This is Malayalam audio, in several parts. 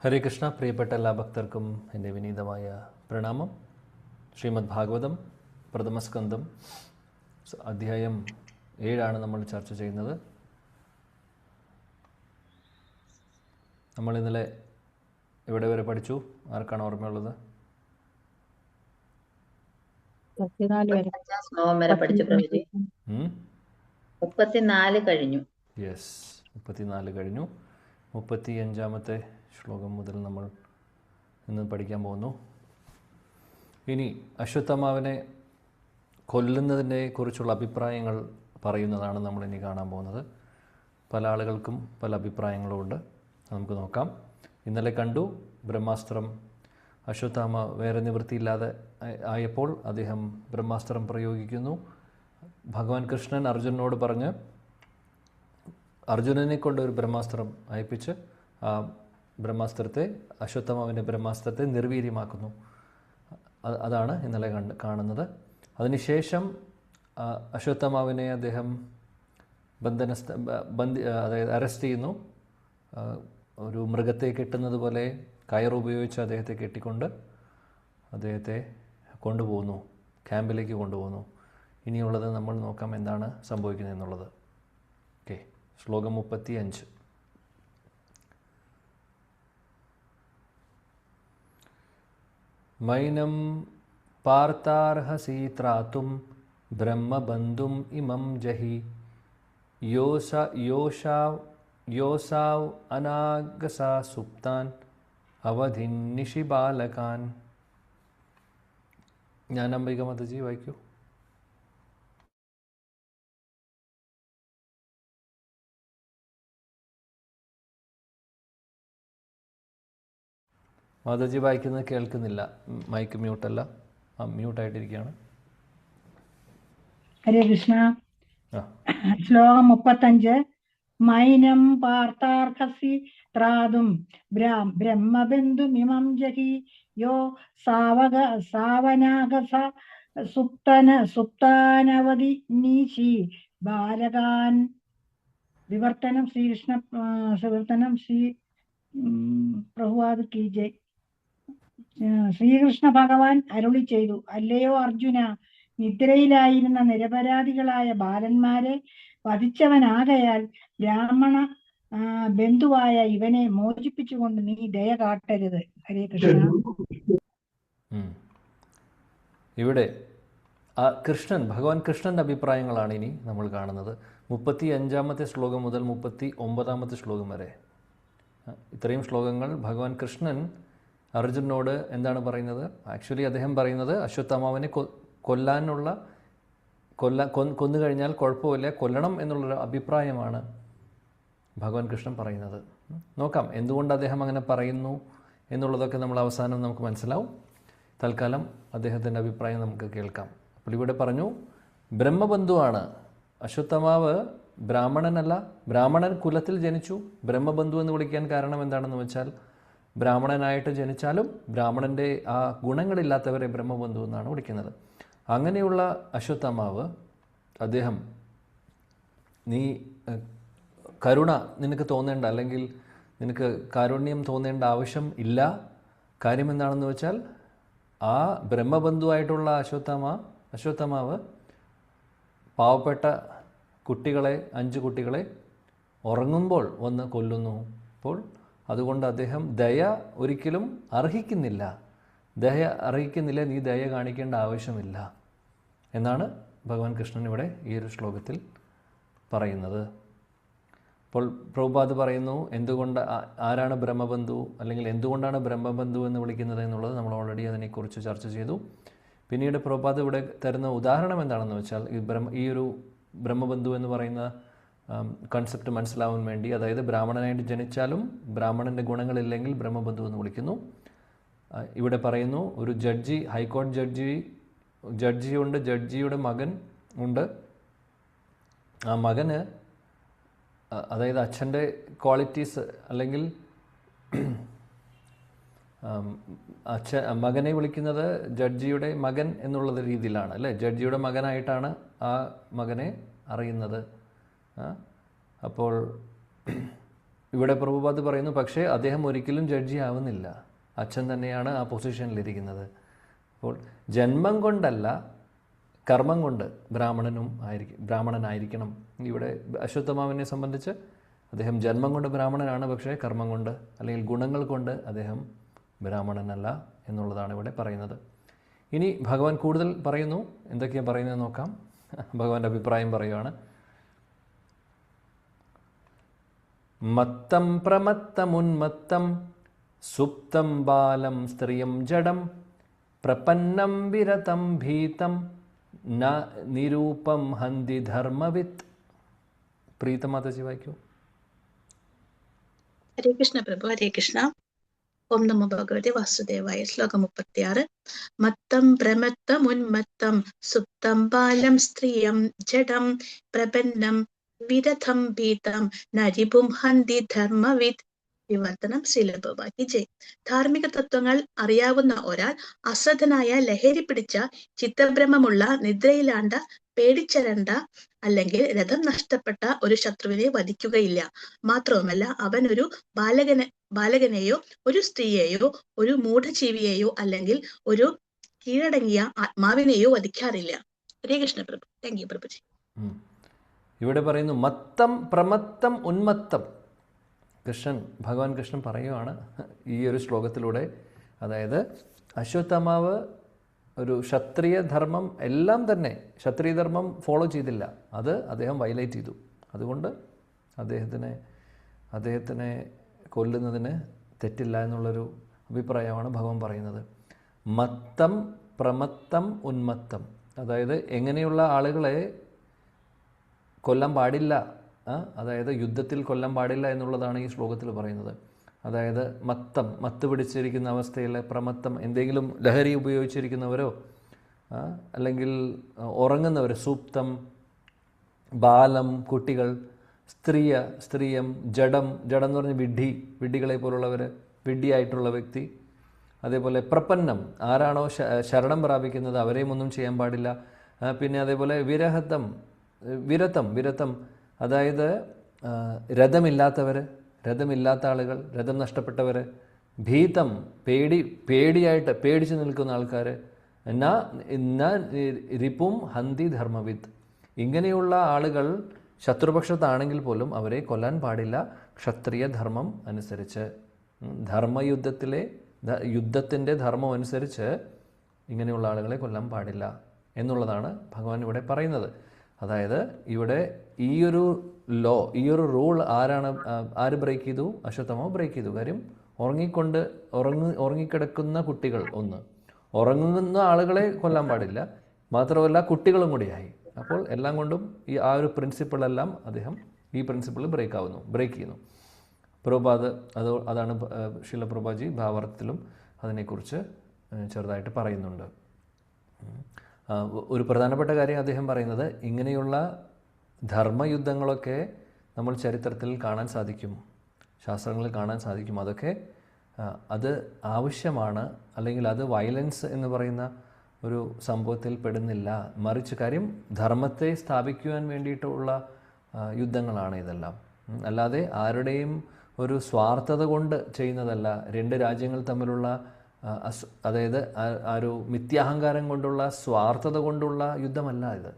ഹരേ കൃഷ്ണ. പ്രിയപ്പെട്ട എല്ലാ ഭക്തർക്കും എൻ്റെ വിനീതമായ പ്രണാമം. ശ്രീമദ് ഭാഗവതം പ്രഥമസ്കന്ധം അധ്യായം 7 നമ്മൾ ചർച്ച ചെയ്യുന്നത്. നമ്മൾ ഇന്നലെ എവിടെ വരെ പഠിച്ചു? ആർക്കാണ് ഓർമ്മയുള്ളത്? 34 കഴിഞ്ഞു. യെസ്, 34 കഴിഞ്ഞു. 35-ാമത്തെ ശ്ലോകം മുതൽ നമ്മൾ ഇന്ന് പഠിക്കാൻ പോകുന്നു. ഇനി അശ്വത്ഥമാവിനെ കൊല്ലുന്നതിനെ കുറിച്ചുള്ള അഭിപ്രായങ്ങൾ പറയുന്നതാണ് നമ്മളിനി കാണാൻ പോകുന്നത്. പല ആളുകൾക്കും പല അഭിപ്രായങ്ങളുമുണ്ട്. നമുക്ക് നോക്കാം. ഇന്നലെ കണ്ടു, ബ്രഹ്മാസ്ത്രം അശ്വത്ഥാമ വേറെ നിവൃത്തിയില്ലാതെ ആയപ്പോൾ അദ്ദേഹം ബ്രഹ്മാസ്ത്രം പ്രയോഗിക്കുന്നു. ഭഗവാൻ കൃഷ്ണൻ അർജുനനോട് പറഞ്ഞ് അർജുനനെ കൊണ്ട് ഒരു ബ്രഹ്മാസ്ത്രം അയപ്പിച്ച് ആ ബ്രഹ്മാസ്ത്രത്തെ, അശ്വത്ഥമാവിൻ്റെ ബ്രഹ്മാസ്ത്രത്തെ നിർവീര്യമാക്കുന്നു. അതാണ് ഇന്നലെ കാണുന്നത്. അതിനുശേഷം അശ്വത്ഥമാവിനെ അദ്ദേഹം അതായത് അറസ്റ്റ് ചെയ്യുന്നു. ഒരു മൃഗത്തെ കെട്ടുന്നത് പോലെ കയറുപയോഗിച്ച് അദ്ദേഹത്തെ കെട്ടിക്കൊണ്ട് അദ്ദേഹത്തെ കൊണ്ടുപോകുന്നു, ക്യാമ്പിലേക്ക് കൊണ്ടുപോകുന്നു. ഇനിയുള്ളത് നമ്മൾ നോക്കാം എന്താണ് സംഭവിക്കുന്നത് എന്നുള്ളത്. ഓക്കെ, ശ്ലോകം 35. മൈനം പാർത്താർഹസി ത്രാതും ബ്രഹ്മബന്ധും ഇമം ജഹി യോസാവ് അനാഗസാ സുപ്താൻ അവധിന്നിഷി ബാലകാൻ. ഞാൻ അംബിക മാതാജി വായിക്കൂ. മാതാജി വായിക്കുന്നത് കേൾക്കുന്നില്ല. മൈക്ക് മ്യൂട്ടല്ല, മ്യൂട്ടായിട്ടിരിക്കുകയാണ്. ഹരേ കൃഷ്ണ. ശ്ലോകം 35. മൈനം പാർത്താർഹസി ത്രാതും ബ്രഹ്മബന്ധുമിമം ജഹി യോ സാവനാഗസ സുപ്താനവധി നീശി ബാലകാൻ. വിവർത്തനം ശ്രീകൃഷ്ണ വിവർത്തനം ശ്രീ പ്രഭുപാദ് കി ജയ്. ശ്രീകൃഷ്ണ ഭഗവാൻ അരുളി ചെയ്തു, അല്ലയോ അർജുന, നിദ്രയിലായിരുന്ന നിരപരാധികളായ ബാലന്മാരെ വധിച്ചവനാകയാൽ ബ്രാഹ്മണ ബന്ധുവായ ഇവനെ മോചിപ്പിച്ചുകൊണ്ട് നീ ദയ കാട്ടരുത്. ഹരേ കൃഷ്ണ. ഇവിടെ ഭഗവാൻ കൃഷ്ണന്റെ അഭിപ്രായങ്ങളാണ് ഇനി നമ്മൾ കാണുന്നത്. 35-ാമത്തെ ശ്ലോകം മുതൽ 39-ാമത്തെ ശ്ലോകം വരെ ഇത്രയും ശ്ലോകങ്ങൾ ഭഗവാൻ കൃഷ്ണൻ അർജുനോട് എന്താണ് പറയുന്നത്? ആക്ച്വലി അദ്ദേഹം പറയുന്നത് അശ്വത്ഥമാവിനെ കൊന്നു കഴിഞ്ഞാൽ കുഴപ്പമില്ല, കൊല്ലണം എന്നുള്ളൊരു അഭിപ്രായമാണ് ഭഗവാൻ കൃഷ്ണൻ പറയുന്നത്. നോക്കാം എന്തുകൊണ്ട് അദ്ദേഹം അങ്ങനെ പറയുന്നു എന്നുള്ളതൊക്കെ നമ്മൾ അവസാനം നമുക്ക് മനസ്സിലാവും. തൽക്കാലം അദ്ദേഹത്തിൻ്റെ അഭിപ്രായം നമുക്ക് കേൾക്കാം. അപ്പോൾ ഇവിടെ പറഞ്ഞു, ബ്രഹ്മബന്ധുവാണ് അശ്വത്ഥമാവ്, ബ്രാഹ്മണനല്ല. ബ്രാഹ്മണൻ കുലത്തിൽ ജനിച്ചു. ബ്രഹ്മബന്ധു എന്ന് വിളിക്കാൻ കാരണം എന്താണെന്ന് വെച്ചാൽ, ബ്രാഹ്മണനായിട്ട് ജനിച്ചാലും ബ്രാഹ്മണൻ്റെ ആ ഗുണങ്ങളില്ലാത്തവരെ ബ്രഹ്മബന്ധു എന്നാണ് വിളിക്കുന്നത്. അങ്ങനെയുള്ള അശ്വത്ഥമാവ് അദ്ദേഹം, നീ കരുണ നിനക്ക് തോന്നേണ്ട, അല്ലെങ്കിൽ നിനക്ക് കാരുണ്യം തോന്നേണ്ട ആവശ്യം ഇല്ല. കാര്യം എന്താണെന്ന് വെച്ചാൽ, ആ ബ്രഹ്മബന്ധുവായിട്ടുള്ള അശ്വത്ഥമാവ് പാവപ്പെട്ട കുട്ടികളെ, 5 കുട്ടികളെ ഉറങ്ങുമ്പോൾ വന്ന് കൊല്ലുന്നു. അപ്പോൾ അതുകൊണ്ട് അദ്ദേഹം ദയ ഒരിക്കലും അർഹിക്കുന്നില്ല. നീ ദയ കാണിക്കേണ്ട ആവശ്യമില്ല എന്നാണ് ഭഗവാൻ കൃഷ്ണൻ ഇവിടെ ഈ ഒരു ശ്ലോകത്തിൽ പറയുന്നത്. അപ്പോൾ പ്രഭുപാദ് പറയുന്നു, ആരാണ് ബ്രഹ്മബന്ധു, അല്ലെങ്കിൽ എന്തുകൊണ്ടാണ് ബ്രഹ്മബന്ധു എന്ന് വിളിക്കുന്നത് എന്നുള്ളത് നമ്മൾ ഓൾറെഡി അതിനെക്കുറിച്ച് ചർച്ച ചെയ്തു. പിന്നീട് പ്രഭുപാദ് ഇവിടെ തരുന്ന ഉദാഹരണം എന്താണെന്ന് വെച്ചാൽ, ഈ ഒരു ബ്രഹ്മബന്ധു എന്ന് പറയുന്ന കൺസെപ്റ്റ് മനസ്സിലാവാൻ വേണ്ടി, അതായത് ബ്രാഹ്മണനായിട്ട് ജനിച്ചാലും ബ്രാഹ്മണൻ്റെ ഗുണങ്ങളില്ലെങ്കിൽ ബ്രഹ്മബന്ധു എന്ന് വിളിക്കുന്നു. ഇവിടെ പറയുന്നു, ഒരു ഹൈക്കോടതി ജഡ്ജിയുണ്ട്, ജഡ്ജിയുടെ മകൻ ഉണ്ട്. ആ മകന്, അതായത് അച്ഛൻ്റെ ക്വാളിറ്റീസ്, അല്ലെങ്കിൽ മകനെ വിളിക്കുന്നത് ജഡ്ജിയുടെ മകൻ എന്നുള്ള രീതിയിലാണ്, അല്ലേ? ജഡ്ജിയുടെ മകനായിട്ടാണ് ആ മകനെ അറിയുന്നത്. അപ്പോൾ ഇവിടെ പ്രഭുപാദ് പറയുന്നു, പക്ഷേ അദ്ദേഹം ഒരിക്കലും ജഡ്ജി ആവുന്നില്ല. അച്ഛൻ തന്നെയാണ് ആ പൊസിഷനിലിരിക്കുന്നത്. അപ്പോൾ ജന്മം കൊണ്ടല്ല, കർമ്മം കൊണ്ട് ബ്രാഹ്മണനായിരിക്കണം. ഇവിടെ അശ്വത്ഥമാവിനെ സംബന്ധിച്ച് അദ്ദേഹം ജന്മം കൊണ്ട് ബ്രാഹ്മണനാണ്, പക്ഷേ കർമ്മം കൊണ്ട് അല്ലെങ്കിൽ ഗുണങ്ങൾ കൊണ്ട് അദ്ദേഹം ബ്രാഹ്മണനല്ല എന്നുള്ളതാണ് ഇവിടെ പറയുന്നത്. ഇനി ഭഗവാൻ കൂടുതൽ പറയുന്നു. എന്തൊക്കെയാണ് പറയുന്നത് നോക്കാം. ഭഗവാന്റെ അഭിപ്രായം പറയുകയാണ്. മത്തം പ്രമത്തമുന്മത്തം സുപ്തം ബാലം സ്ത്രിയം ജഡം പ്രപന്നം വിരതം ഭീതം ന നിരൂപം ഹന്തി ധർമ്മവിത്ത്. പ്രീത മാതാജി വായിക്കൂ. ഹരേ കൃഷ്ണ പ്രഭു. ഹരേ കൃഷ്ണ. ഓം നമോ ഭഗവതി വാസുദേവായ. ശ്ലോകം 36. മത്തം പ്രമത്തമുന്മത്തം സുപ്തം ബാലം സ്ത്രീയം ജഡം പ്രപന്നം വിരഥം ഭീതം നരിപും ഹന്തി ധർമ്മവിത്. വിവർത്തനം ശ്രീല പ്രഭുപാദി ജയ്. ധാർമ്മിക തത്വങ്ങൾ അറിയാവുന്ന ഒരാൾ അശ്രദ്ധനായ ലഹരി പിടിച്ച ചിത്തഭ്രമമുള്ള നിദ്രയിലാണ്ട പേടിച്ചരണ്ട അല്ലെങ്കിൽ രഥം നഷ്ടപ്പെട്ട ഒരു ശത്രുവിനെ വധിക്കുകയില്ല. മാത്രവുമല്ല, അവൻ ഒരു ബാലകനെയോ ഒരു സ്ത്രീയെയോ ഒരു മൂഢജീവിയെയോ അല്ലെങ്കിൽ ഒരു കീഴടങ്ങിയ ആത്മാവിനെയോ വധിക്കാറില്ല. ഹരേ കൃഷ്ണ പ്രഭു. Thank U പ്രഭുജി. ഇവിടെ പറയുന്നു മത്തം പ്രമത്തം ഉന്മത്തം. ഭഗവാൻ കൃഷ്ണൻ പറയുവാണ് ഈ ഒരു ശ്ലോകത്തിലൂടെ, അതായത് അശ്വത്ഥമാവ് ഒരു ക്ഷത്രിയ ധർമ്മം എല്ലാം തന്നെ ക്ഷത്രിയ ധർമ്മം ഫോളോ ചെയ്തില്ല. അത് അദ്ദേഹം വയലേറ്റ് ചെയ്തു. അതുകൊണ്ട് അദ്ദേഹത്തിനെ കൊല്ലുന്നതിന് തെറ്റില്ല എന്നുള്ളൊരു അഭിപ്രായമാണ് ഭഗവാൻ പറയുന്നത്. മത്തം പ്രമത്തം ഉന്മത്തം, അതായത് എങ്ങനെയുള്ള ആളുകളെ കൊല്ലാൻ പാടില്ല, അതായത് യുദ്ധത്തിൽ കൊല്ലാൻ പാടില്ല എന്നുള്ളതാണ് ഈ ശ്ലോകത്തിൽ പറയുന്നത്. അതായത് മത്ത് പിടിച്ചിരിക്കുന്ന അവസ്ഥയിൽ, പ്രമത്തം എന്തെങ്കിലും ലഹരി ഉപയോഗിച്ചിരിക്കുന്നവരോ അല്ലെങ്കിൽ ഉറങ്ങുന്നവർ, സൂപ്തം, ബാലം കുട്ടികൾ, സ്ത്രീയം, ജഡം എന്ന് പറഞ്ഞ വിഡ്ഢികളെ പോലുള്ളവർ, വിഡ്ഢിയായിട്ടുള്ള വ്യക്തി. അതേപോലെ പ്രപന്നം, ആരാണോ ശരണം പ്രാപിക്കുന്നത് അവരെയും ഒന്നും ചെയ്യാൻ പാടില്ല. പിന്നെ അതേപോലെ വിരതം, അതായത് രഥമില്ലാത്ത ആളുകൾ, രഥം നഷ്ടപ്പെട്ടവർ, ഭീതം, പേടിച്ച് നിൽക്കുന്ന ആൾക്കാർ, റിപും ഹന്തി ധർമ്മവിത്ത്. ഇങ്ങനെയുള്ള ആളുകൾ ശത്രുപക്ഷത്താണെങ്കിൽ പോലും അവരെ കൊല്ലാൻ പാടില്ല, ക്ഷത്രിയ ധർമ്മം അനുസരിച്ച്. യുദ്ധത്തിൻ്റെ ധർമ്മം അനുസരിച്ച് ഇങ്ങനെയുള്ള ആളുകളെ കൊല്ലാൻ പാടില്ല എന്നുള്ളതാണ് ഭഗവാൻ ഇവിടെ പറയുന്നത്. അതായത് ഇവിടെ ഈയൊരു റൂൾ ആര് ബ്രേക്ക് ചെയ്തു? അശ്വത്ഥമാവ് ബ്രേക്ക് ചെയ്തു. കാര്യം ഉറങ്ങിക്കിടക്കുന്ന കുട്ടികൾ, ഉറങ്ങുന്ന ആളുകളെ കൊല്ലാൻ പാടില്ല, മാത്രമല്ല കുട്ടികളും കൂടിയായി. അപ്പോൾ എല്ലാം കൊണ്ടും ആ ഒരു പ്രിൻസിപ്പിളെല്ലാം അദ്ദേഹം ഈ പ്രിൻസിപ്പിൾ ബ്രേക്ക് ചെയ്യുന്നു. പ്രഭുപാദ് അതാണ് ശീല പ്രഭുപാദി ഭാവാർത്ഥത്തിലും അതിനെക്കുറിച്ച് ചെറുതായിട്ട് പറയുന്നുണ്ട്. ഒരു പ്രധാനപ്പെട്ട കാര്യം അദ്ദേഹം പറയുന്നത്, ഇങ്ങനെയുള്ള ധർമ്മയുദ്ധങ്ങളൊക്കെ നമ്മൾ ചരിത്രത്തിൽ കാണാൻ സാധിക്കും, ശാസ്ത്രങ്ങളിൽ കാണാൻ സാധിക്കും. അതൊക്കെ അത് ആവശ്യമാണ്, അല്ലെങ്കിൽ അത് വയലൻസ് എന്ന് പറയുന്ന ഒരു സംഭവത്തിൽ പെടുന്നില്ല. മറിച്ച് കാര്യം ധർമ്മത്തെ സ്ഥാപിക്കുവാൻ വേണ്ടിയിട്ടുള്ള യുദ്ധങ്ങളാണ് ഇതെല്ലാം. അല്ലാതെ ആരുടെയും ഒരു സ്വാർത്ഥത കൊണ്ട് ചെയ്യുന്നതല്ല. രണ്ട് രാജ്യങ്ങൾ തമ്മിലുള്ള അതായത് ആ ഒരു മിഥ്യാഹങ്കാരം കൊണ്ടുള്ള, സ്വാർത്ഥത കൊണ്ടുള്ള യുദ്ധമല്ല ഇത്.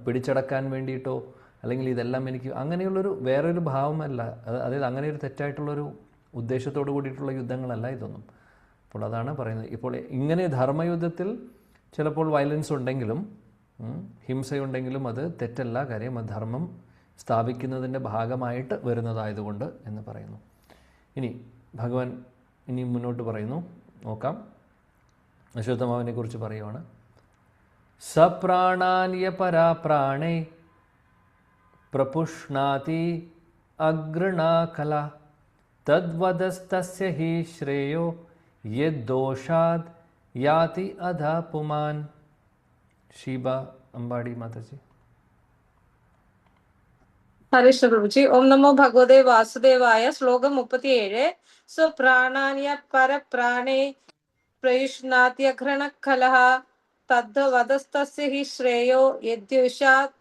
പിടിച്ചടക്കാൻ വേണ്ടിയിട്ടോ അല്ലെങ്കിൽ ഇതെല്ലാം എനിക്ക് അങ്ങനെയുള്ളൊരു വേറൊരു ഭാവമല്ല. അതായത് അങ്ങനെ ഒരു തെറ്റായിട്ടുള്ളൊരു ഉദ്ദേശത്തോടു കൂടിയിട്ടുള്ള യുദ്ധങ്ങളല്ല ഇതൊന്നും. അപ്പോൾ അതാണ് പറയുന്നത്. ഇപ്പോൾ ഇങ്ങനെ ധർമ്മയുദ്ധത്തിൽ ചിലപ്പോൾ വയലൻസ് ഉണ്ടെങ്കിലും ഹിംസയുണ്ടെങ്കിലും അത് തെറ്റല്ല. കാര്യം അത് ധർമ്മം സ്ഥാപിക്കുന്നതിൻ്റെ ഭാഗമായിട്ട് വരുന്നതായതുകൊണ്ട് എന്ന് പറയുന്നു. ഇനി ഭഗവാൻ ഇനി മുന്നോട്ട് പറയുന്നു, നോക്കാം. അശ്വത്ഥമാവിനെ കുറിച്ച് പറയുവാണ്. സപ്രാണാന്യ പരാപ്രാണേ പ്രപുഷ്ണാതി അഗൃണാകല തദ്വദസ്തസ്യ ഹി ശ്രേയോ യദ്ദോഷാദ് യാതി അധ പുമാൻ. ഷീബ അമ്പാടി മാതാജി. ഹരീഷ് പ്രഭുജി. ഓം നമോ ഭഗവതേ വാസുദേവായ. ശ്ലോകം 37. സ്വപ്രാണാന്യ പരപ്രാണേ പ്രയുഷ്ണാത്യഘ്രണഖലഃ തദ്വദസ്തസ്യ ഹി ശ്രേയോ യദ്യോഷാത്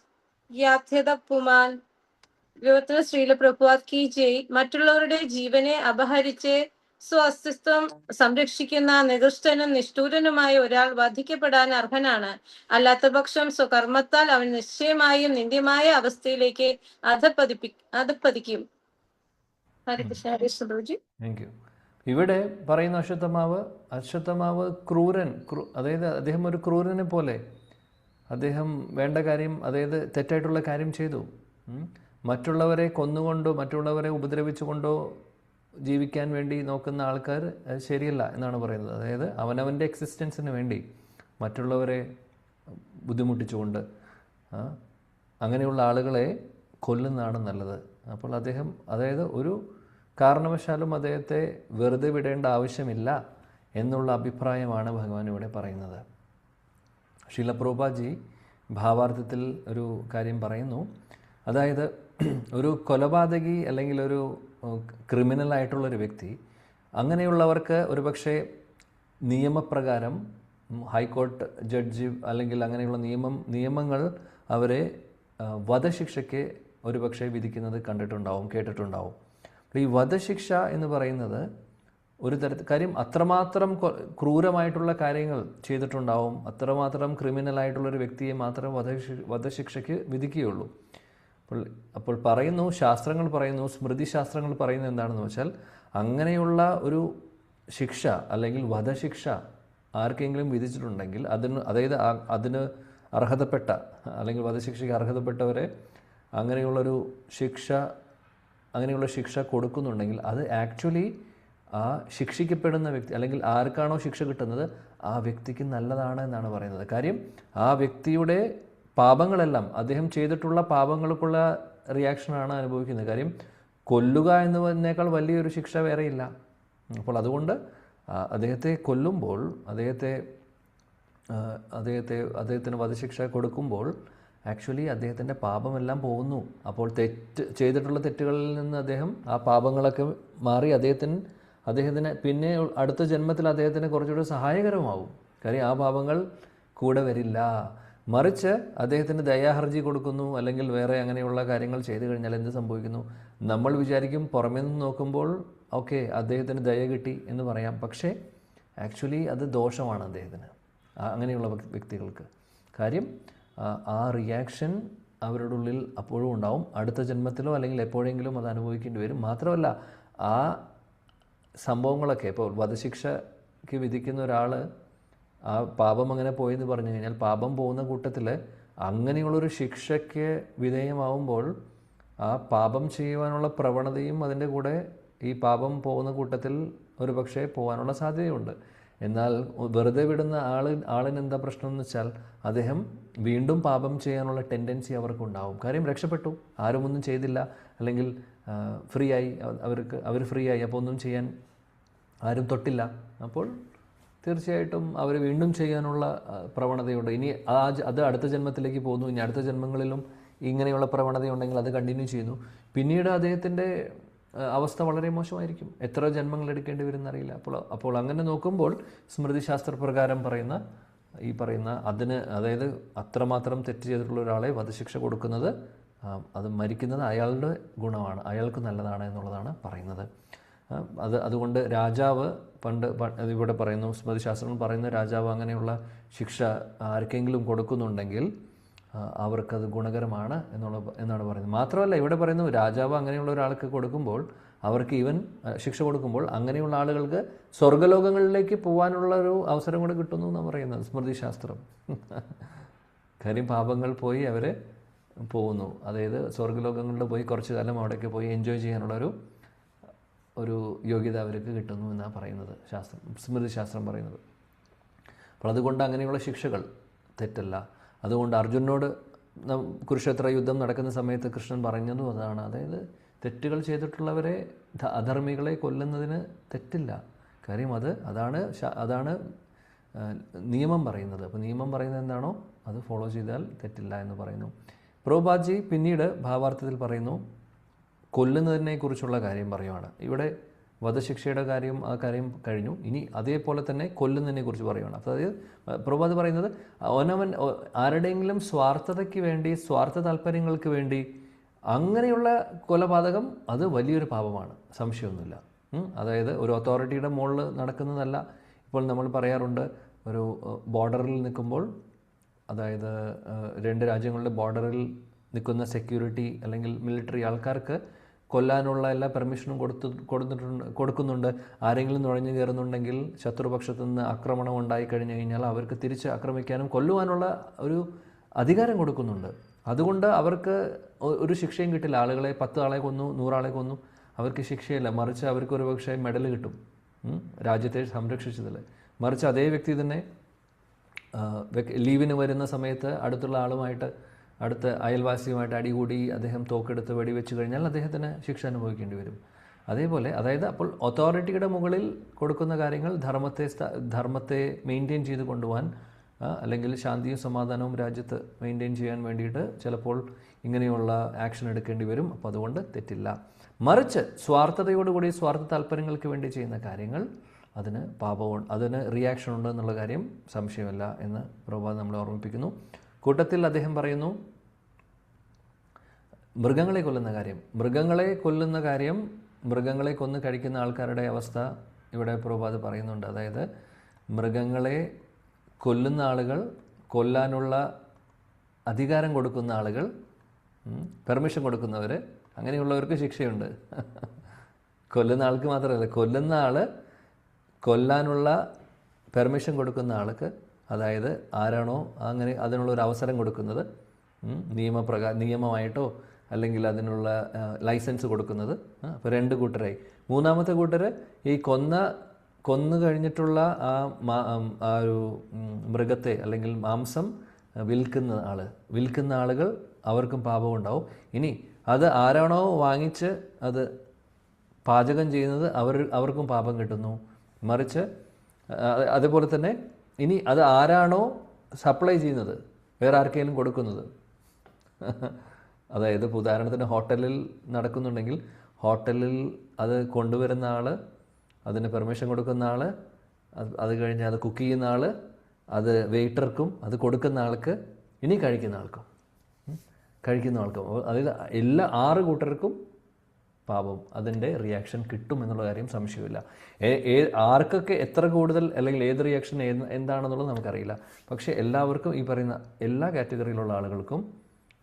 യാത്യത പുമാൻ. വിവർത്തന ശ്രീല പ്രഭുപാദ് കി ജയ്. മറ്റുള്ളവരുടെ ജീവനെ അപഹരിച്ച് സ്വഅസ്തിത്വം സംരക്ഷിക്കുന്ന നികൃഷ്ടനും നിഷ്ഠൂരനുമായ ഒരാൾ വധിക്കപ്പെടാൻ അർഹനാണ്. അല്ലാത്തപക്ഷം സ്വകർമ്മത്താൽ അവൻ നിശ്ചയമായും നിന്ദ്യമായ അവസ്ഥയിലേക്ക് അധപ്പതിക്കും. ഹരികൃഷ്ണ ഹരീശ്വരജി. Thank you. ഇവിടെ പറയുന്ന അശ്വത്ഥമാവ് ക്രൂരൻ, അതായത് അദ്ദേഹം ഒരു ക്രൂരനെ പോലെ അദ്ദേഹം വേണ്ട കാര്യം, അതായത് തെറ്റായിട്ടുള്ള കാര്യം ചെയ്തു. മറ്റുള്ളവരെ കൊന്നുകൊണ്ടോ മറ്റുള്ളവരെ ഉപദ്രവിച്ചുകൊണ്ടോ ജീവിക്കാൻ വേണ്ടി നോക്കുന്ന ആൾക്കാർ ശരിയല്ല എന്നാണ് പറയുന്നത്. അതായത് അവനവൻ്റെ എക്സിസ്റ്റൻസിന് വേണ്ടി മറ്റുള്ളവരെ ബുദ്ധിമുട്ടിച്ചുകൊണ്ട് അങ്ങനെയുള്ള ആളുകളെ കൊല്ലുന്നതാണ് നല്ലത്. അപ്പോൾ അദ്ദേഹം, അതായത് ഒരു കാരണവശാലും അദ്ദേഹത്തെ വെറുതെ വിടേണ്ട ആവശ്യമില്ല എന്നുള്ള അഭിപ്രായമാണ് ഭഗവാൻ ഇവിടെ പറയുന്നത്. ശ്രീല പ്രഭുപാദ് ഭാവാർത്ഥത്തിൽ ഒരു കാര്യം പറയുന്നു. അതായത് ഒരു കൊലപാതകി അല്ലെങ്കിൽ ഒരു ക്രിമിനലായിട്ടുള്ളൊരു വ്യക്തി, അങ്ങനെയുള്ളവർക്ക് ഒരുപക്ഷെ നിയമപ്രകാരം ഹൈക്കോർട്ട് ജഡ്ജി അല്ലെങ്കിൽ അങ്ങനെയുള്ള നിയമങ്ങൾ അവരെ വധശിക്ഷയ്ക്ക് ഒരുപക്ഷെ വിധിക്കുന്നത് കണ്ടിട്ടുണ്ടാവും, കേട്ടിട്ടുണ്ടാവും. ഈ വധശിക്ഷ എന്ന് പറയുന്നത് ഒരു കാര്യം അത്രമാത്രം ക്രൂരമായിട്ടുള്ള കാര്യങ്ങൾ ചെയ്തിട്ടുണ്ടാവും, അത്രമാത്രം ക്രിമിനലായിട്ടുള്ളൊരു വ്യക്തിയെ മാത്രം വധശിക്ഷയ്ക്ക് വിധിക്കുകയുള്ളൂ. അപ്പോൾ പറയുന്നു, ശാസ്ത്രങ്ങൾ പറയുന്നു, സ്മൃതിശാസ്ത്രങ്ങൾ പറയുന്നത് എന്താണെന്ന് വെച്ചാൽ, അങ്ങനെയുള്ള ഒരു ശിക്ഷ അല്ലെങ്കിൽ വധശിക്ഷ ആർക്കെങ്കിലും വിധിച്ചിട്ടുണ്ടെങ്കിൽ അതായത് അതിന് അർഹതപ്പെട്ട അല്ലെങ്കിൽ വധശിക്ഷയ്ക്ക് അർഹതപ്പെട്ടവരെ അങ്ങനെയുള്ള ശിക്ഷ കൊടുക്കുന്നുണ്ടെങ്കിൽ അത് ആക്ച്വലി ആ ശിക്ഷിക്കപ്പെടുന്ന വ്യക്തി അല്ലെങ്കിൽ ആർക്കാണോ ശിക്ഷ കിട്ടുന്നത് ആ വ്യക്തിക്ക് നല്ലതാണ് എന്നാണ് പറയുന്നത്. കാര്യം ആ വ്യക്തിയുടെ പാപങ്ങളെല്ലാം, അദ്ദേഹം ചെയ്തിട്ടുള്ള പാപങ്ങൾക്കുള്ള റിയാക്ഷനാണ് അനുഭവിക്കുന്നത്. കാര്യം കൊല്ലുക എന്നതിനേക്കാൾ വലിയൊരു ശിക്ഷ വേറെയില്ല. അപ്പോൾ അതുകൊണ്ട് അദ്ദേഹത്തെ കൊല്ലുമ്പോൾ, അദ്ദേഹത്തിന് വധശിക്ഷ കൊടുക്കുമ്പോൾ ആക്ച്വലി അദ്ദേഹത്തിൻ്റെ പാപമെല്ലാം പോകുന്നു. അപ്പോൾ ചെയ്തിട്ടുള്ള തെറ്റുകളിൽ നിന്ന് അദ്ദേഹം ആ പാപങ്ങളൊക്കെ മാറി അദ്ദേഹത്തിന് പിന്നെ അടുത്ത ജന്മത്തിൽ അദ്ദേഹത്തിന് കുറച്ചുകൂടി സഹായകരമാവും. കാര്യം ആ പാപങ്ങൾ കൂടെ വരില്ല. മറിച്ച് അദ്ദേഹത്തിന് ദയാഹർജി കൊടുക്കുന്നു അല്ലെങ്കിൽ വേറെ അങ്ങനെയുള്ള കാര്യങ്ങൾ ചെയ്തു കഴിഞ്ഞാൽ എന്ത് സംഭവിക്കുന്നു? നമ്മൾ വിചാരിക്കും പുറമേ നിന്ന് നോക്കുമ്പോൾ ഓക്കെ അദ്ദേഹത്തിന് ദയ കിട്ടി എന്ന് പറയാം. പക്ഷേ ആക്ച്വലി അത് ദോഷമാണ് അദ്ദേഹത്തിന്, അങ്ങനെയുള്ള വ്യക്തികൾക്ക്. കാര്യം ആ റിയാക്ഷൻ അവരുടെ ഉള്ളിൽ അപ്പോഴും ഉണ്ടാവും. അടുത്ത ജന്മത്തിലോ അല്ലെങ്കിൽ എപ്പോഴെങ്കിലും അത് അനുഭവിക്കേണ്ടി വരും. മാത്രമല്ല ആ സംഭവങ്ങളൊക്കെ, ഇപ്പോൾ വധശിക്ഷയ്ക്ക് വിധിക്കുന്ന ഒരാൾ ആ പാപം അങ്ങനെ പോയെന്ന് പറഞ്ഞു കഴിഞ്ഞാൽ പാപം പോകുന്ന കൂട്ടത്തിൽ അങ്ങനെയുള്ളൊരു ശിക്ഷയ്ക്ക് വിധേയമാവുമ്പോൾ ആ പാപം ചെയ്യുവാനുള്ള പ്രവണതയും അതിൻ്റെ കൂടെ ഈ പാപം പോകുന്ന കൂട്ടത്തിൽ ഒരു പക്ഷേ പോകാനുള്ള സാധ്യതയുണ്ട്. എന്നാൽ വെറുതെ വിടുന്ന ആളിന് എന്താ പ്രശ്നം എന്ന് വെച്ചാൽ അദ്ദേഹം വീണ്ടും പാപം ചെയ്യാനുള്ള ടെൻഡൻസി അവർക്കുണ്ടാവും. കാര്യം രക്ഷപ്പെട്ടു, ആരും ഒന്നും ചെയ്തില്ല, അല്ലെങ്കിൽ ഫ്രീ ആയി, അവർ ഫ്രീ ആയി, അപ്പോൾ ഒന്നും ചെയ്യാൻ ആരും തൊട്ടില്ല. അപ്പോൾ തീർച്ചയായിട്ടും അവർ വീണ്ടും ചെയ്യാനുള്ള പ്രവണതയുണ്ട്. ഇനി അത് അടുത്ത ജന്മത്തിലേക്ക് പോകുന്നു. ഇനി അടുത്ത ജന്മങ്ങളിലും ഇങ്ങനെയുള്ള പ്രവണതയുണ്ടെങ്കിൽ അത് കണ്ടിന്യൂ ചെയ്യുന്നു. പിന്നീട് അദ്ദേഹത്തിൻ്റെ അവസ്ഥ വളരെ മോശമായിരിക്കും. എത്ര ജന്മങ്ങൾ എടുക്കേണ്ടി വരുമെന്നറിയില്ല. അപ്പോൾ അങ്ങനെ നോക്കുമ്പോൾ സ്മൃതിശാസ്ത്രപ്രകാരം പറയുന്ന അതിന്, അതായത് അത്രമാത്രം തെറ്റ് ചെയ്തിട്ടുള്ള ഒരാളെ വധശിക്ഷ കൊടുക്കുന്നത്, അത് മരിക്കുന്നത് അയാളുടെ ഗുണമാണ്, അയാൾക്ക് നല്ലതാണ് എന്നുള്ളതാണ് പറയുന്നത്. അതുകൊണ്ട് രാജാവ് ഇവിടെ പറയുന്നു, സ്മൃതിശാസ്ത്രങ്ങൾ പറയുന്ന രാജാവ് അങ്ങനെയുള്ള ശിക്ഷ ആർക്കെങ്കിലും കൊടുക്കുന്നുണ്ടെങ്കിൽ അവർക്കത് ഗുണകരമാണ് എന്നാണ് പറയുന്നത്. മാത്രമല്ല ഇവിടെ പറയുന്നു, രാജാവ് അങ്ങനെയുള്ള ഒരാൾക്ക് കൊടുക്കുമ്പോൾ, അവർക്ക് ശിക്ഷ കൊടുക്കുമ്പോൾ അങ്ങനെയുള്ള ആളുകൾക്ക് സ്വർഗ്ഗലോകങ്ങളിലേക്ക് പോകാനുള്ള ഒരു അവസരം കൂടെ കിട്ടുന്നു എന്നാണ് പറയുന്നത് സ്മൃതിശാസ്ത്രം. കാര്യം പാപങ്ങൾ പോയി അവർ പോകുന്നു, അതായത് സ്വർഗ്ഗലോകങ്ങളിൽ പോയി കുറച്ച് കാലം അവിടേക്ക് പോയി എൻജോയ് ചെയ്യാനുള്ളൊരു യോഗ്യത അവർക്ക് കിട്ടുന്നു എന്നാണ് പറയുന്നത് സ്മൃതിശാസ്ത്രം പറയുന്നത്. അപ്പോൾ അതുകൊണ്ട് അങ്ങനെയുള്ള ശിക്ഷകൾ തെറ്റല്ല. അതുകൊണ്ട് അർജുനോട് കുരുക്ഷേത്ര യുദ്ധം നടക്കുന്ന സമയത്ത് കൃഷ്ണൻ പറഞ്ഞതും അതാണ്. അതായത് തെറ്റുകൾ ചെയ്തിട്ടുള്ളവരെ, അധർമ്മികളെ കൊല്ലുന്നതിന് തെറ്റില്ല. കാര്യം അതാണ് നിയമം പറയുന്നത്. അപ്പോൾ നിയമം പറയുന്നത് എന്താണോ അത് ഫോളോ ചെയ്താൽ തെറ്റില്ല എന്ന് പറയുന്നു. പ്രഭുപാദ്ജി പിന്നീട് ഭാവാർത്ഥത്തിൽ പറയുന്നു, കൊല്ലുന്നതിനെക്കുറിച്ചുള്ള കാര്യം പറയുവാണ്. ഇവിടെ വധശിക്ഷയുടെ ആ കാര്യം കഴിഞ്ഞു. ഇനി അതേപോലെ തന്നെ കൊല്ലുന്നതിനെ കുറിച്ച് പറയുവാണ്. അതായത് പ്രഭുപാദ് പറയുന്നത്, ആരുടെയെങ്കിലും സ്വാർത്ഥതയ്ക്ക് വേണ്ടി, സ്വാർത്ഥ താല്പര്യങ്ങൾക്ക് വേണ്ടി അങ്ങനെയുള്ള കൊലപാതകം അത് വലിയൊരു പാപമാണ്, സംശയമൊന്നുമില്ല. അതായത് ഒരു അതോറിറ്റിയുടെ മുകളിൽ നടക്കുന്നതല്ല. ഇപ്പോൾ നമ്മൾ പറയാറുണ്ട്, ഒരു ബോർഡറിൽ നിൽക്കുമ്പോൾ, അതായത് 2 രാജ്യങ്ങളുടെ ബോർഡറിൽ നിൽക്കുന്ന സെക്യൂരിറ്റി അല്ലെങ്കിൽ മിലിറ്ററി ആൾക്കാർക്ക് കൊല്ലാനുള്ള എല്ലാ പെർമിഷനും കൊടുക്കുന്നുണ്ട്. ആരെങ്കിലും നുഴഞ്ഞു കയറുന്നുണ്ടെങ്കിൽ ശത്രുപക്ഷത്തു നിന്ന് ആക്രമണം ഉണ്ടായി കഴിഞ്ഞു കഴിഞ്ഞാൽ അവർക്ക് തിരിച്ച് ആക്രമിക്കാനും കൊല്ലുവാനുള്ള ഒരു അധികാരം കൊടുക്കുന്നുണ്ട്. അതുകൊണ്ട് അവർക്ക് ഒരു ശിക്ഷയും കിട്ടില്ല. ആളുകളെ 10 ആളെ കൊന്നു, 100 ആളെ കൊന്നു, അവർക്ക് ശിക്ഷയില്ല. മറിച്ച് അവർക്ക് ഒരു പക്ഷേ മെഡൽ കിട്ടും, രാജ്യത്തെ സംരക്ഷിച്ചതിൽ. മറിച്ച് അതേ വ്യക്തി തന്നെ ലീവിന് വരുന്ന സമയത്ത് അടുത്തുള്ള ആളുമായിട്ട്, അടുത്ത അയൽവാസിയുമായിട്ട് അടികൂടി അദ്ദേഹം തോക്കെടുത്ത് വെടിവെച്ച് കഴിഞ്ഞാൽ അദ്ദേഹത്തിന് ശിക്ഷ അനുഭവിക്കേണ്ടി വരും. അതേപോലെ, അതായത് അപ്പോൾ അതോറിറ്റിയുടെ മുകളിൽ കൊടുക്കുന്ന കാര്യങ്ങൾ ധർമ്മത്തെ മെയിൻറ്റെയിൻ ചെയ്ത് കൊണ്ടുപോകാൻ, അല്ലെങ്കിൽ ശാന്തിയും സമാധാനവും രാജ്യത്ത് മെയിൻറ്റെയിൻ ചെയ്യാൻ വേണ്ടിയിട്ട് ചിലപ്പോൾ ഇങ്ങനെയുള്ള ആക്ഷൻ എടുക്കേണ്ടി വരും. അപ്പോൾ അതുകൊണ്ട് തെറ്റില്ല. മറിച്ച് സ്വാർത്ഥതയോടുകൂടി സ്വാർത്ഥ താല്പര്യങ്ങൾക്ക് വേണ്ടി ചെയ്യുന്ന കാര്യങ്ങൾ, അതിന് പാപവും അതിന് റിയാക്ഷൻ ഉണ്ട് എന്നുള്ള കാര്യം സംശയമല്ല എന്ന് പ്രഭുപാദ് നമ്മളെ ഓർമ്മിപ്പിക്കുന്നു. കൂട്ടത്തിൽ അദ്ദേഹം പറയുന്നു, മൃഗങ്ങളെ കൊല്ലുന്ന കാര്യം, മൃഗങ്ങളെ കൊന്ന് കഴിക്കുന്ന ആൾക്കാരുടെ അവസ്ഥ ഇവിടെ പ്രഭുപാദ് പറയുന്നുണ്ട്. അതായത് മൃഗങ്ങളെ കൊല്ലുന്ന ആളുകൾ, കൊല്ലാനുള്ള അധികാരം കൊടുക്കുന്ന ആളുകൾ, പെർമിഷൻ കൊടുക്കുന്നവർ, അങ്ങനെയുള്ളവർക്ക് ശിക്ഷയുണ്ട്. കൊല്ലുന്ന ആൾക്ക് മാത്രമല്ല, കൊല്ലുന്ന ആൾ കൊല്ലാനുള്ള പെർമിഷൻ കൊടുക്കുന്ന ആൾക്ക്, അതായത് ആരാണോ അങ്ങനെ അതിനുള്ളൊരു അവസരം കൊടുക്കുന്നത്, നിയമമായിട്ടോ അല്ലെങ്കിൽ അതിനുള്ള ലൈസൻസ് കൊടുക്കുന്നത്. അപ്പോൾ 2 കൂട്ടരായി. 3-മത്തെ കൂട്ടർ ഈ കൊന്നു കഴിഞ്ഞിട്ടുള്ള ആ ഒരു മൃഗത്തെ അല്ലെങ്കിൽ മാംസം വിൽക്കുന്ന ആളുകൾ, അവർക്കും പാപം ഉണ്ടാവും. ഇനി അത് ആരാണോ വാങ്ങിച്ച് അത് പാചകം ചെയ്യുന്നത് അവർക്കും പാപം കിട്ടുന്നു. മറിച്ച് അതുപോലെ തന്നെ ഇനി അത് ആരാണോ സപ്ലൈ ചെയ്യുന്നത്, വേറെ ആർക്കെങ്കിലും കൊടുക്കുന്നത്, അതായത് ഇപ്പോൾ ഉദാഹരണത്തിന് ഹോട്ടലിൽ നടക്കുന്നുണ്ടെങ്കിൽ ഹോട്ടലിൽ അത് കൊണ്ടുവരുന്ന ആൾ, അതിന് പെർമിഷൻ കൊടുക്കുന്ന ആൾ, അത് കഴിഞ്ഞ് അത് കുക്ക് ചെയ്യുന്ന ആൾ, അത് വെയിറ്റർക്കും, അത് കൊടുക്കുന്ന ആൾക്ക്, ഇനി കഴിക്കുന്ന ആൾക്കും, അതായത് എല്ലാ 6 കൂട്ടർക്കും പാപം, അതിൻ്റെ റിയാക്ഷൻ കിട്ടും എന്നുള്ള കാര്യം സംശയമില്ല. ആർക്കൊക്കെ എത്ര കൂടുതൽ അല്ലെങ്കിൽ ഏത് റിയാക്ഷൻ എന്താണെന്നുള്ളത് നമുക്കറിയില്ല. പക്ഷേ എല്ലാവർക്കും, ഈ പറയുന്ന എല്ലാ കാറ്റഗറിയിലുള്ള ആളുകൾക്കും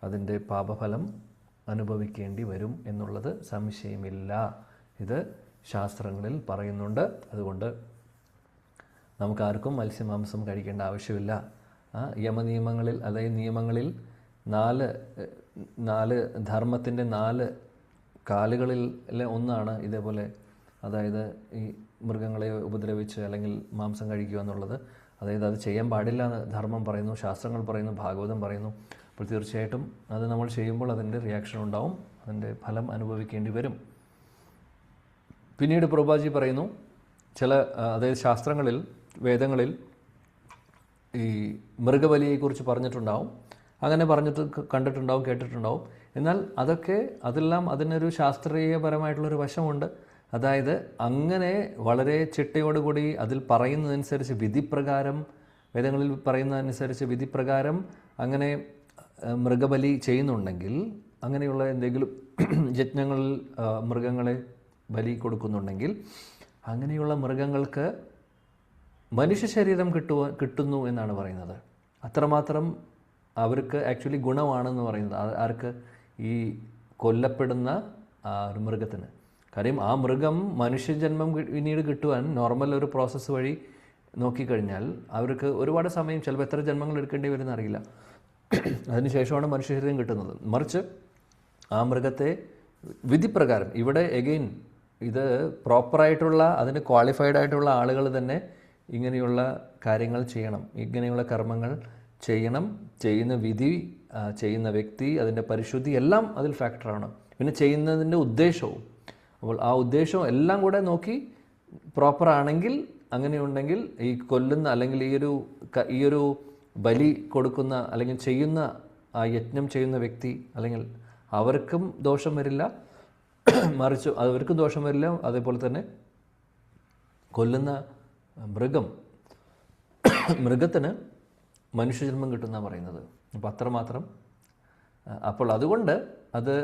അതിൻ്റെ പാപഫലം അനുഭവിക്കേണ്ടി വരും എന്നുള്ളത് സംശയമില്ല. ഇത് ശാസ്ത്രങ്ങളിൽ പറയുന്നുണ്ട്. അതുകൊണ്ട് നമുക്കാർക്കും മത്സ്യമാംസം കഴിക്കേണ്ട ആവശ്യമില്ല. യമനിയമങ്ങളിൽ, അതായത് നിയമങ്ങളിൽ 4 ധർമ്മത്തിൻ്റെ 4 കാലുകളിൽ ഒന്നാണ് ഇതേപോലെ, അതായത് ഈ മൃഗങ്ങളെ ഉപദ്രവിച്ച് അല്ലെങ്കിൽ മാംസം കഴിക്കുക എന്നുള്ളത്. അതായത് അത് ചെയ്യാൻ പാടില്ല എന്ന് ധർമ്മം പറയുന്നു, ശാസ്ത്രങ്ങൾ പറയുന്നു, ഭാഗവതം പറയുന്നു. അപ്പോൾ തീർച്ചയായിട്ടും അത് നമ്മൾ ചെയ്യുമ്പോൾ അതിൻ്റെ റിയാക്ഷൻ ഉണ്ടാവും, അതിൻ്റെ ഫലം അനുഭവിക്കേണ്ടി വരും. പിന്നീട് പ്രഭുപാദ് പറയുന്നു, അതായത് ശാസ്ത്രങ്ങളിൽ, വേദങ്ങളിൽ ഈ മൃഗബലിയെക്കുറിച്ച് പറഞ്ഞിട്ടുണ്ടാവും, അങ്ങനെ കണ്ടിട്ടുണ്ടാവും, കേട്ടിട്ടുണ്ടാവും. എന്നാൽ അതെല്ലാം അതിനൊരു ശാസ്ത്രീയപരമായിട്ടുള്ളൊരു വശമുണ്ട്. അതായത് അങ്ങനെ വളരെ ചിട്ടയോടുകൂടി അതിൽ പറയുന്നതനുസരിച്ച് വിധിപ്രകാരം, വേദങ്ങളിൽ പറയുന്നതനുസരിച്ച് വിധിപ്രകാരം അങ്ങനെ മൃഗബലി ചെയ്യുന്നുണ്ടെങ്കിൽ, അങ്ങനെയുള്ള എന്തെങ്കിലും യജ്ഞങ്ങളിൽ മൃഗങ്ങളെ ബലി കൊടുക്കുന്നുണ്ടെങ്കിൽ, അങ്ങനെയുള്ള മൃഗങ്ങൾക്ക് മനുഷ്യ ശരീരം കിട്ടുന്നു എന്നാണ് പറയുന്നത്. അത്രമാത്രം അവർക്ക് ആക്ച്വലി ഗുണമാണെന്ന് പറയുന്നത്. ആർക്ക്? ഈ കൊല്ലപ്പെടുന്ന ഒരു മൃഗത്തിന്. കാര്യം ആ മൃഗം മനുഷ്യജന്മം പിന്നീട് കിട്ടുവാൻ നോർമൽ ഒരു പ്രോസസ്സ് വഴി നോക്കിക്കഴിഞ്ഞാൽ അവർക്ക് ഒരുപാട് സമയം, ചിലപ്പോൾ എത്ര ജന്മങ്ങൾ എടുക്കേണ്ടി വരുമെന്ന് അറിയില്ല, അതിനുശേഷമാണ് മനുഷ്യശരീരം കിട്ടുന്നത്. മറിച്ച് ആ മൃഗത്തെ വിധിപ്രകാരം, ഇവിടെ എഗെയിൻ ഇത് പ്രോപ്പറായിട്ടുള്ള, അതിന് ക്വാളിഫൈഡ് ആയിട്ടുള്ള ആളുകൾ തന്നെ ഇങ്ങനെയുള്ള കാര്യങ്ങൾ ചെയ്യണം, ഇങ്ങനെയുള്ള കർമ്മങ്ങൾ ചെയ്യണം. ചെയ്യുന്ന വിധി, ചെയ്യുന്ന വ്യക്തി, അതിൻ്റെ പരിശുദ്ധി എല്ലാം അതിൽ ഫാക്ടറാണ്. പിന്നെ ചെയ്യുന്നതിൻ്റെ ഉദ്ദേശവും, അപ്പോൾ ആ ഉദ്ദേശവും എല്ലാം കൂടെ നോക്കി പ്രോപ്പറാണെങ്കിൽ, അങ്ങനെയുണ്ടെങ്കിൽ ഈ കൊല്ലുന്ന അല്ലെങ്കിൽ ഈ ഒരു ബലി കൊടുക്കുന്ന അല്ലെങ്കിൽ ചെയ്യുന്ന ആ യജ്ഞം ചെയ്യുന്ന വ്യക്തി അല്ലെങ്കിൽ അവർക്കും ദോഷം വരില്ല, മറിച്ച് അവർക്കും ദോഷം വരില്ല. അതേപോലെ തന്നെ കൊല്ലുന്ന മൃഗത്തിന് മനുഷ്യജന്മം കിട്ടുന്ന പറയുന്നത്. അപ്പോൾ അത്രമാത്രം. അപ്പോൾ അതുകൊണ്ട് അത്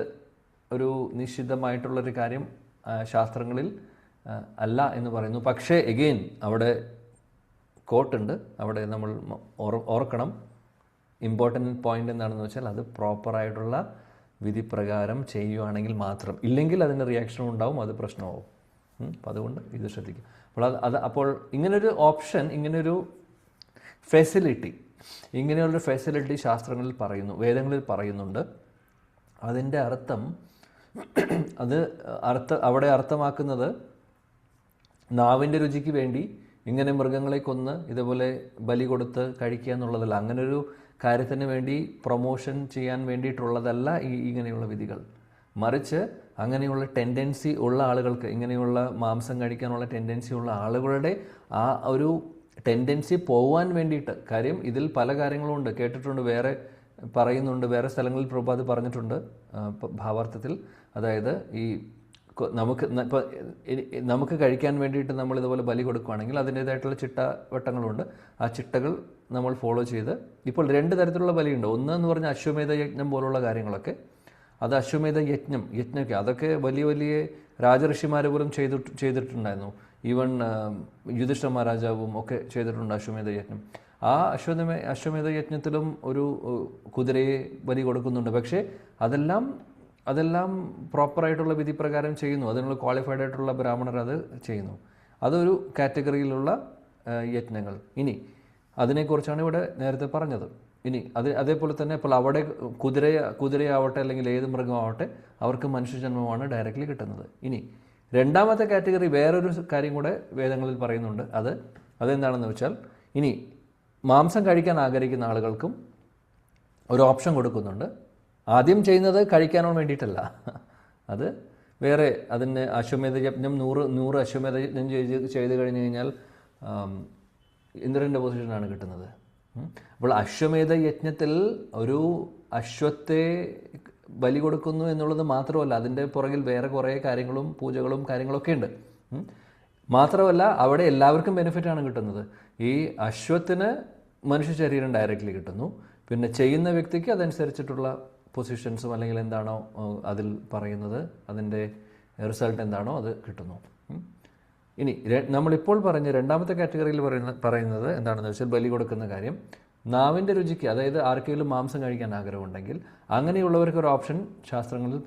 ഒരു നിശ്ചിതമായിട്ടുള്ളൊരു കാര്യം ശാസ്ത്രങ്ങളിൽ അല്ല എന്ന് പറയുന്നു. പക്ഷേ എഗെയിൻ അവിടെ കോട്ടുണ്ട്, അവിടെ നമ്മൾ ഓർക്കണം. ഇമ്പോർട്ടൻറ്റ് പോയിൻ്റ് എന്താണെന്ന് വെച്ചാൽ അത് പ്രോപ്പറായിട്ടുള്ള വിധി പ്രകാരം ചെയ്യുകയാണെങ്കിൽ മാത്രം, ഇല്ലെങ്കിൽ അതിൻ്റെ റിയാക്ഷനും ഉണ്ടാവും, അത് പ്രശ്നമാവും. അപ്പോൾ അതുകൊണ്ട് ഇത് ശ്രദ്ധിക്കുക. അപ്പോൾ ഇങ്ങനൊരു ഓപ്ഷൻ, ഇങ്ങനൊരു ഫെസിലിറ്റി, ഇങ്ങനെയുള്ളൊരു ഫെസിലിറ്റി ശാസ്ത്രങ്ങളിൽ പറയുന്നു, വേദങ്ങളിൽ പറയുന്നുണ്ട്. അതിൻ്റെ അർത്ഥം അവിടെ അർത്ഥമാക്കുന്നത് നാവിൻ്റെ രുചിക്ക് വേണ്ടി ഇങ്ങനെ മൃഗങ്ങളെ കൊന്ന് ഇതുപോലെ ബലി കൊടുത്ത് കഴിക്കുക എന്നുള്ളതല്ല. അങ്ങനൊരു കാര്യത്തിന് വേണ്ടി പ്രൊമോഷൻ ചെയ്യാൻ വേണ്ടിയിട്ടുള്ളതല്ല ഇങ്ങനെയുള്ള വിധികൾ. മറിച്ച് അങ്ങനെയുള്ള ടെൻഡൻസി ഉള്ള ആളുകൾക്ക്, ഇങ്ങനെയുള്ള മാംസം കഴിക്കാനുള്ള ടെൻഡൻസി ഉള്ള ആളുകളുടെ ആ ഒരു ടെൻഡൻസി പോവാൻ വേണ്ടിയിട്ട്. കാര്യം ഇതിൽ പല കാര്യങ്ങളും ഉണ്ട്, കേട്ടിട്ടുണ്ട്, വേറെ പറയുന്നുണ്ട്, വേറെ സ്ഥലങ്ങളിൽ പ്രഭുപാദ് പറഞ്ഞിട്ടുണ്ട് ഭാവാർത്ഥത്തിൽ. അതായത് ഈ നമുക്ക് കഴിക്കാൻ വേണ്ടിയിട്ട് നമ്മൾ ഇതുപോലെ ബലി കൊടുക്കുകയാണെങ്കിൽ അതിൻ്റേതായിട്ടുള്ള ചിട്ടവട്ടങ്ങളുണ്ട്. ആ ചിട്ടകൾ നമ്മൾ ഫോളോ ചെയ്ത്, ഇപ്പോൾ 2 തരത്തിലുള്ള ബലിയുണ്ട്. ഒന്ന് എന്ന് പറഞ്ഞാൽ അശ്വമേധ യജ്ഞം പോലുള്ള കാര്യങ്ങളൊക്കെ, അത് അശ്വമേധ യജ്ഞമൊക്കെ അതൊക്കെ വലിയ വലിയ രാജഋഷിമാർ പോലും ചെയ്തിട്ടുണ്ടായിരുന്നു. ഈവൻ യുധിഷ്ഠിര മഹാരാജാവും ഒക്കെ ചെയ്തിട്ടുണ്ട് അശ്വമേധ യജ്ഞം. ആ അശ്വമേധ യജ്ഞത്തിലും ഒരു കുതിരയെ ബലി കൊടുക്കുന്നുണ്ട്. പക്ഷേ അതെല്ലാം പ്രോപ്പറായിട്ടുള്ള വിധി പ്രകാരം ചെയ്യുന്നു. അതിനുള്ള ക്വാളിഫൈഡ് ആയിട്ടുള്ള ബ്രാഹ്മണർ അത് ചെയ്യുന്നു. അതൊരു കാറ്റഗറിയിലുള്ള യജ്ഞങ്ങൾ. ഇനി അതിനെക്കുറിച്ചാണ് ഇവിടെ നേരത്തെ പറഞ്ഞത്. ഇനി അതേപോലെ തന്നെ ഇപ്പോൾ അവിടെ കുതിരയാവട്ടെ അല്ലെങ്കിൽ ഏത് മൃഗമാവട്ടെ അവർക്ക് മനുഷ്യജന്മമാണ് ഡയറക്റ്റ്ലി കിട്ടുന്നത്. ഇനി രണ്ടാമത്തെ കാറ്റഗറി വേറൊരു കാര്യം കൂടെ വേദങ്ങളിൽ പറയുന്നുണ്ട്. അതെന്താണെന്ന് വെച്ചാൽ, ഇനി മാംസം കഴിക്കാൻ ആഗ്രഹിക്കുന്ന ആളുകൾക്കും ഒരു ഓപ്ഷൻ കൊടുക്കുന്നുണ്ട്. ആദ്യം ചെയ്യുന്നത് കഴിക്കാനോ വേണ്ടിയിട്ടല്ല, അത് വേറെ. അതിന് അശ്വമേധ യജ്ഞം 100 അശ്വമേധ യജ്ഞം ചെയ്ത് കഴിഞ്ഞ് കഴിഞ്ഞാൽ ഇന്ദ്രൻ്റെ പൊസിഷനാണ് കിട്ടുന്നത്. അപ്പോൾ അശ്വമേധ യജ്ഞത്തിൽ ഒരു അശ്വത്തെ ബലി കൊടുക്കുന്നു എന്നുള്ളത് മാത്രമല്ല, അതിൻ്റെ പുറകിൽ വേറെ കുറേ കാര്യങ്ങളും പൂജകളും കാര്യങ്ങളൊക്കെ ഉണ്ട്. മാത്രമല്ല അവിടെ എല്ലാവർക്കും ബെനിഫിറ്റാണ് കിട്ടുന്നത്. ഈ അശ്വത്തിന് മനുഷ്യ ശരീരം ഡയറക്റ്റ്ലി കിട്ടുന്നു, പിന്നെ ചെയ്യുന്ന വ്യക്തിക്ക് അതനുസരിച്ചിട്ടുള്ള പൊസിഷൻസും അല്ലെങ്കിൽ എന്താണോ അതിൽ പറയുന്നത്, അതിൻ്റെ റിസൾട്ട് എന്താണോ അത് കിട്ടുന്നു. ഇനി നമ്മളിപ്പോൾ പറഞ്ഞ രണ്ടാമത്തെ കാറ്റഗറിയിൽ പറയുന്നത് എന്താണെന്ന് വെച്ചാൽ, ബലി കൊടുക്കുന്ന കാര്യം നാവിൻ്റെ രുചിക്ക്, അതായത് ആർക്കെങ്കിലും മാംസം കഴിക്കാൻ ആഗ്രഹമുണ്ടെങ്കിൽ അങ്ങനെയുള്ളവർക്ക് ഒരു ഓപ്ഷൻ ശാസ്ത്രങ്ങളിൽ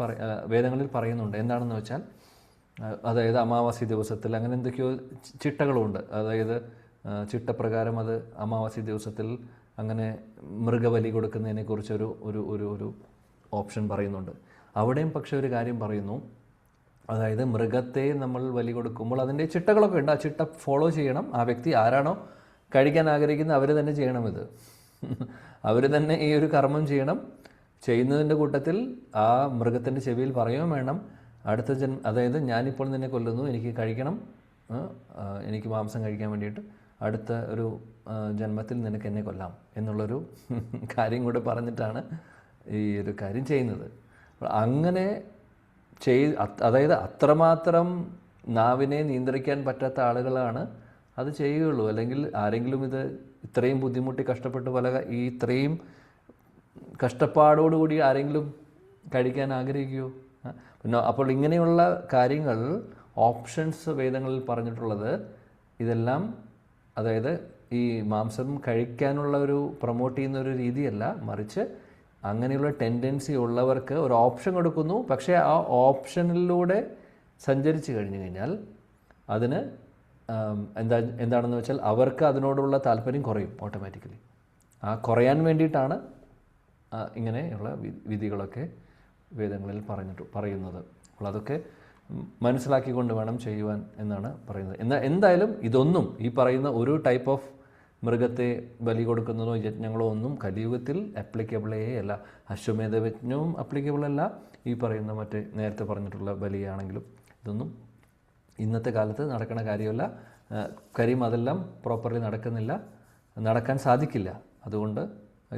വേദങ്ങളിൽ പറയുന്നുണ്ട്. എന്താണെന്ന് വെച്ചാൽ, അതായത് അമാവാസി ദിവസത്തിൽ അങ്ങനെ എന്തൊക്കെയോ ചിട്ടകളുമുണ്ട്. അതായത് ചിട്ടപ്രകാരം അത് അമാവാസി ദിവസത്തിൽ അങ്ങനെ മൃഗബലി കൊടുക്കുന്നതിനെക്കുറിച്ചൊരു ഒരു ഒരു ഒരു ഓപ്ഷൻ പറയുന്നുണ്ട്. അവിടെയും പക്ഷേ ഒരു കാര്യം പറയുന്നു, അതായത് മൃഗത്തെ നമ്മൾ ബലി കൊടുക്കുമ്പോൾ അതിൻ്റെ ചിട്ടകളൊക്കെ ഉണ്ട്. ആ ചിട്ട ഫോളോ ചെയ്യണം. ആ വ്യക്തി ആരാണോ കഴിക്കാൻ ആഗ്രഹിക്കുന്നത് അവർ തന്നെ ചെയ്യണം. അവർ തന്നെ ഈ ഒരു കർമ്മം ചെയ്യണം. ചെയ്യുന്നതിൻ്റെ കൂട്ടത്തിൽ ആ മൃഗത്തിൻ്റെ ചെവിയിൽ പറയുകയും വേണം, അതായത് ഞാനിപ്പോൾ നിന്നെ കൊല്ലുന്നു, എനിക്ക് കഴിക്കണം, എനിക്ക് മാംസം കഴിക്കാൻ വേണ്ടിയിട്ട് അടുത്ത ഒരു ജന്മത്തിൽ നിനക്ക് എന്നെ കൊല്ലാം എന്നുള്ളൊരു കാര്യം കൂടെ പറഞ്ഞിട്ടാണ് ഈ ഒരു കാര്യം ചെയ്യുന്നത്. അങ്ങനെ അതായത് അത്രമാത്രം നാവിനെ നിയന്ത്രിക്കാൻ പറ്റാത്ത ആളുകളാണ് അത് ചെയ്യുകയുള്ളൂ. അല്ലെങ്കിൽ ആരെങ്കിലും ഇത് ഇത്രയും ബുദ്ധിമുട്ടി കഷ്ടപ്പെട്ട് ഇത്രയും കഷ്ടപ്പാടോടുകൂടി ആരെങ്കിലും കഴിക്കാൻ ആഗ്രഹിക്കുമോ? പിന്നെ അപ്പോൾ ഇങ്ങനെയുള്ള കാര്യങ്ങൾ, ഓപ്ഷൻസ് വേദങ്ങളിൽ പറഞ്ഞിട്ടുള്ളത് ഇതെല്ലാം, അതായത് ഈ മാംസം കഴിക്കാനുള്ള ഒരു പ്രൊമോട്ട് ചെയ്യുന്ന ഒരു രീതിയല്ല, മറിച്ച് അങ്ങനെയുള്ള ടെൻഡൻസി ഉള്ളവർക്ക് ഒരു ഓപ്ഷൻ കൊടുക്കുന്നു. പക്ഷേ ആ ഓപ്ഷനിലൂടെ സഞ്ചരിച്ച് കഴിഞ്ഞു കഴിഞ്ഞാൽ അതിന് എന്താണെന്ന് വെച്ചാൽ അവർക്ക് അതിനോടുള്ള താല്പര്യം കുറയും ഓട്ടോമാറ്റിക്കലി. ആ കുറയാൻ വേണ്ടിയിട്ടാണ് ഇങ്ങനെയുള്ള വിധികളൊക്കെ വേദങ്ങളിൽ പറയുന്നത്. അപ്പോൾ അതൊക്കെ മനസ്സിലാക്കിക്കൊണ്ട് വേണം ചെയ്യുവാൻ എന്നാണ് പറയുന്നത്. എന്തായാലും ഇതൊന്നും, ഈ പറയുന്ന ഒരു ടൈപ്പ് ഓഫ് മൃഗത്തെ ബലി കൊടുക്കുന്നതോ യജ്ഞങ്ങളോ ഒന്നും കലിയുഗത്തിൽ ആപ്ലിക്കബിളേ അല്ല. അശ്വമേധ യജ്ഞവും ആപ്ലിക്കബിൾ അല്ല. ഈ പറയുന്ന നേരത്തെ പറഞ്ഞിട്ടുള്ള ബലിയാണെങ്കിലും ഇതൊന്നും ഇന്നത്തെ കാലത്ത് നടക്കണ കാര്യമല്ല. കാര്യം അതെല്ലാം പ്രോപ്പർലി നടക്കാൻ സാധിക്കില്ല. അതുകൊണ്ട്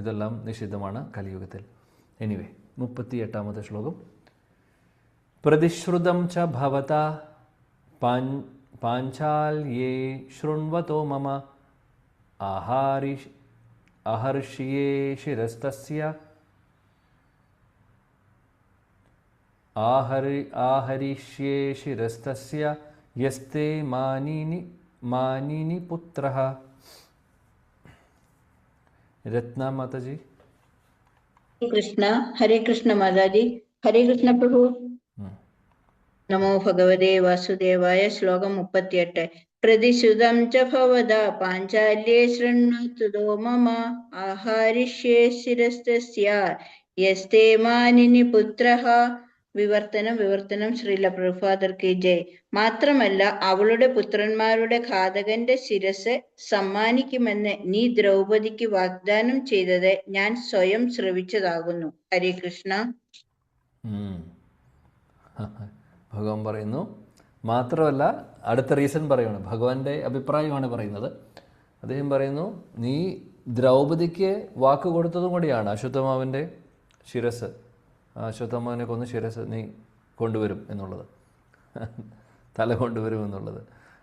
ഇതെല്ലാം നിഷിദ്ധമാണ് കലിയുഗത്തിൽ. എനിവേ, 38ാമത്തെ ശ്ലോകം. പ്രതിശ്രുതം ച ഭവത പാഞ്ചാല്യേ ശൃണ്വതോ മമ അഹർഷിയേ ശിരസ്തസ്യ आहरिष्ये शिरस्तस्य यस्ते मानिनि पुत्रः. रत्ना माता जी. हरे कृष्ण माता जी. हरे कृष्ण प्रभु. नमो भगवते वासुदेवाय. श्लोकम 38. प्रतिश्रुतं च भवदा पाञ्चाल्ये शृण्वतु मम आहारिष्ये शिरस्तस्य यस्ते मानिनि पुत्रः. വിവർത്തനം ശ്രീല പ്രഭുപാദർ കി ജയ്. മാത്രമല്ല അവളുടെ പുത്രന്മാരുടെ ഘാതകന്റെ ശിരസ് സമ്മാനിക്കുമെന്ന് നീ ദ്രൗപദിക്ക് വാഗ്ദാനം ചെയ്തത് ഞാൻ സ്വയം ശ്രവിച്ചതാകുന്നു. ഹരേ കൃഷ്ണ. ഭഗവാൻ പറയുന്നു, മാത്രമല്ല അടുത്ത റീസൺ പറയുകയാണ്, ഭഗവാന്റെ അഭിപ്രായമാണ് പറയുന്നത്. അദ്ദേഹം പറയുന്നു, നീ ദ്രൗപദിക്ക് വാക്ക് കൊടുത്തതും കൂടിയാണ് അശ്വത്ഥമാവൻ്റെ ശിരസ്, അശ്വത്ഥമാവനെ കൊന്ന് ശിരസ് നീ കൊണ്ടുവരും എന്നുള്ളത്, തല കൊണ്ടുവരും എന്നുള്ളത്.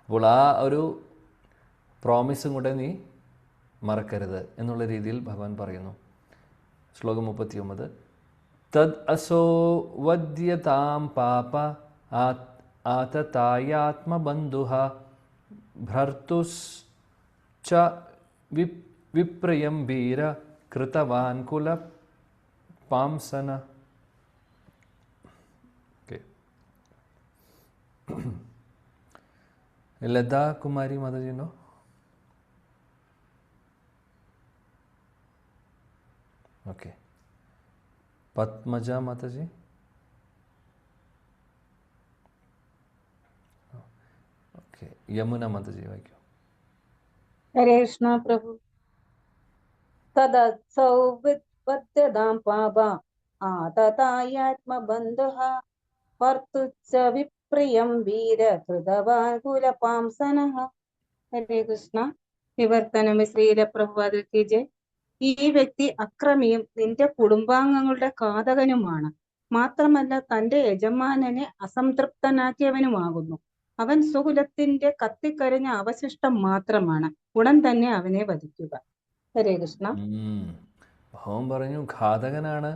അപ്പോൾ ആ ഒരു പ്രോമിസും കൂടെ നീ മറക്കരുത് എന്നുള്ള രീതിയിൽ ഭഗവാൻ പറയുന്നു. ശ്ലോകം 39. തദ് അസോ വദ്യതാം പാപ ആതതായാത്മബന്ധുഃ ഭർത്തുസ് ച വിപ്രയം വീര കൃതവാൻ കുല പാംസന. ലതാ കുമാരി മാതാജിനോ? ഓക്കെ. പത്മജ മാതാജി. ഓക്കെ. യമുന മാതാജി വായിക്കൂ. ഹരേ കൃഷ്ണ പ്രഭു. തദസൗവദ്യതാം പാപ ആതതായാത്മബന്ധുഃ ഭർത്തുശ്ച വിപ്രിയം വീര കൃതവാൻ കുലപാംസനഃ. ഹരേ കൃഷ്ണ. വിവർത്തനം ശ്രീല പ്രഭുപാദർ കി ജയ്. ഈ വ്യക്തി അക്രമിയും നിന്റെ കുടുംബാംഗങ്ങളുടെ ഘാതകനുമാണ്. മാത്രമല്ല തന്റെ യജമാനനെ അസംതൃപ്തനാക്കിയവനുമാകുന്നു. അവൻ സുകുലത്തിന്റെ കത്തിക്കരിഞ്ഞ അവശിഷ്ടം മാത്രമാണ്. ഉടൻ തന്നെ അവനെ വധിക്കുക. ഹരേ കൃഷ്ണ. ഭഗവാൻ പറഞ്ഞു ഘാതകനാണ്,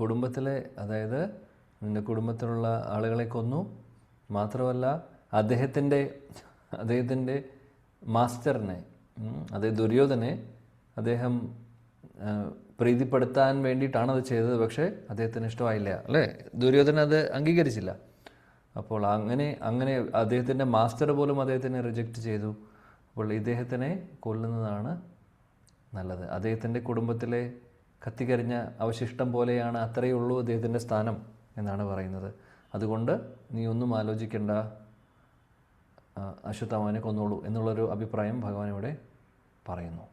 കുടുംബത്തിലെ, അതായത് നിന്റെ കുടുംബത്തിലുള്ള ആളുകളെ കൊന്നു. മാത്രമല്ല അദ്ദേഹത്തിൻ്റെ മാസ്റ്ററിനെ, അതായത് ദുര്യോധനെ അദ്ദേഹം പ്രീതിപ്പെടുത്താൻ വേണ്ടിയിട്ടാണ് അത് ചെയ്തത്. പക്ഷേ അദ്ദേഹത്തിന് ഇഷ്ടമായില്ല, അല്ലേ? ദുര്യോധന അത് അംഗീകരിച്ചില്ല. അപ്പോൾ അങ്ങനെ അദ്ദേഹത്തിൻ്റെ മാസ്റ്റർ പോലും അദ്ദേഹത്തിനെ റിജക്റ്റ് ചെയ്തു. അപ്പോൾ ഇദ്ദേഹത്തിനെ കൊല്ലുന്നതാണ് നല്ലത്. അദ്ദേഹത്തിൻ്റെ കുടുംബത്തിലെ കത്തിക്കരിഞ്ഞ അവശിഷ്ടം പോലെയാണ്, അത്രയേ ഉള്ളൂ അദ്ദേഹത്തിൻ്റെ സ്ഥാനം എന്നാണ് പറയുന്നത്. അതുകൊണ്ട് നീ ഒന്നും ആലോചിക്കേണ്ട, അശ്വത്ഥാമാവിനെ കൊന്നോളൂ എന്നുള്ളൊരു അഭിപ്രായം ഭഗവാൻ ഇവിടെ പറയുന്നു.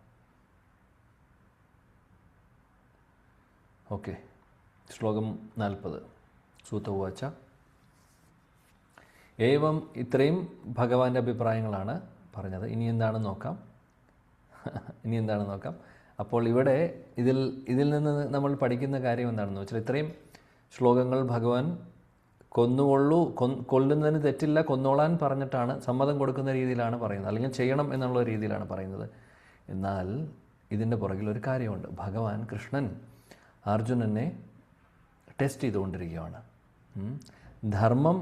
ഓക്കെ. ശ്ലോകം 40. സൂത ഉവാച. ഏവം, ഇത്രയും ഭഗവാന്റെ അഭിപ്രായങ്ങളാണ് പറഞ്ഞത്. ഇനി എന്താണെന്ന് നോക്കാം. അപ്പോൾ ഇവിടെ ഇതിൽ നിന്ന് നമ്മൾ പഠിക്കുന്ന കാര്യം എന്താണെന്ന് വെച്ചാൽ, ഇത്രയും ശ്ലോകങ്ങൾ ഭഗവാൻ കൊല്ലുന്നതിന് തെറ്റില്ല, കൊന്നോളാൻ പറഞ്ഞിട്ടാണ്, സമ്മതം കൊടുക്കുന്ന രീതിയിലാണ് പറയുന്നത്, അല്ലെങ്കിൽ ചെയ്യണം എന്നുള്ള രീതിയിലാണ് പറയുന്നത്. എന്നാൽ ഇതിൻ്റെ പുറകിൽ ഒരു കാര്യമുണ്ട്. ഭഗവാൻ കൃഷ്ണൻ അർജുനനെ ടെസ്റ്റ് ചെയ്തുകൊണ്ടിരിക്കുകയാണ്. ധർമ്മം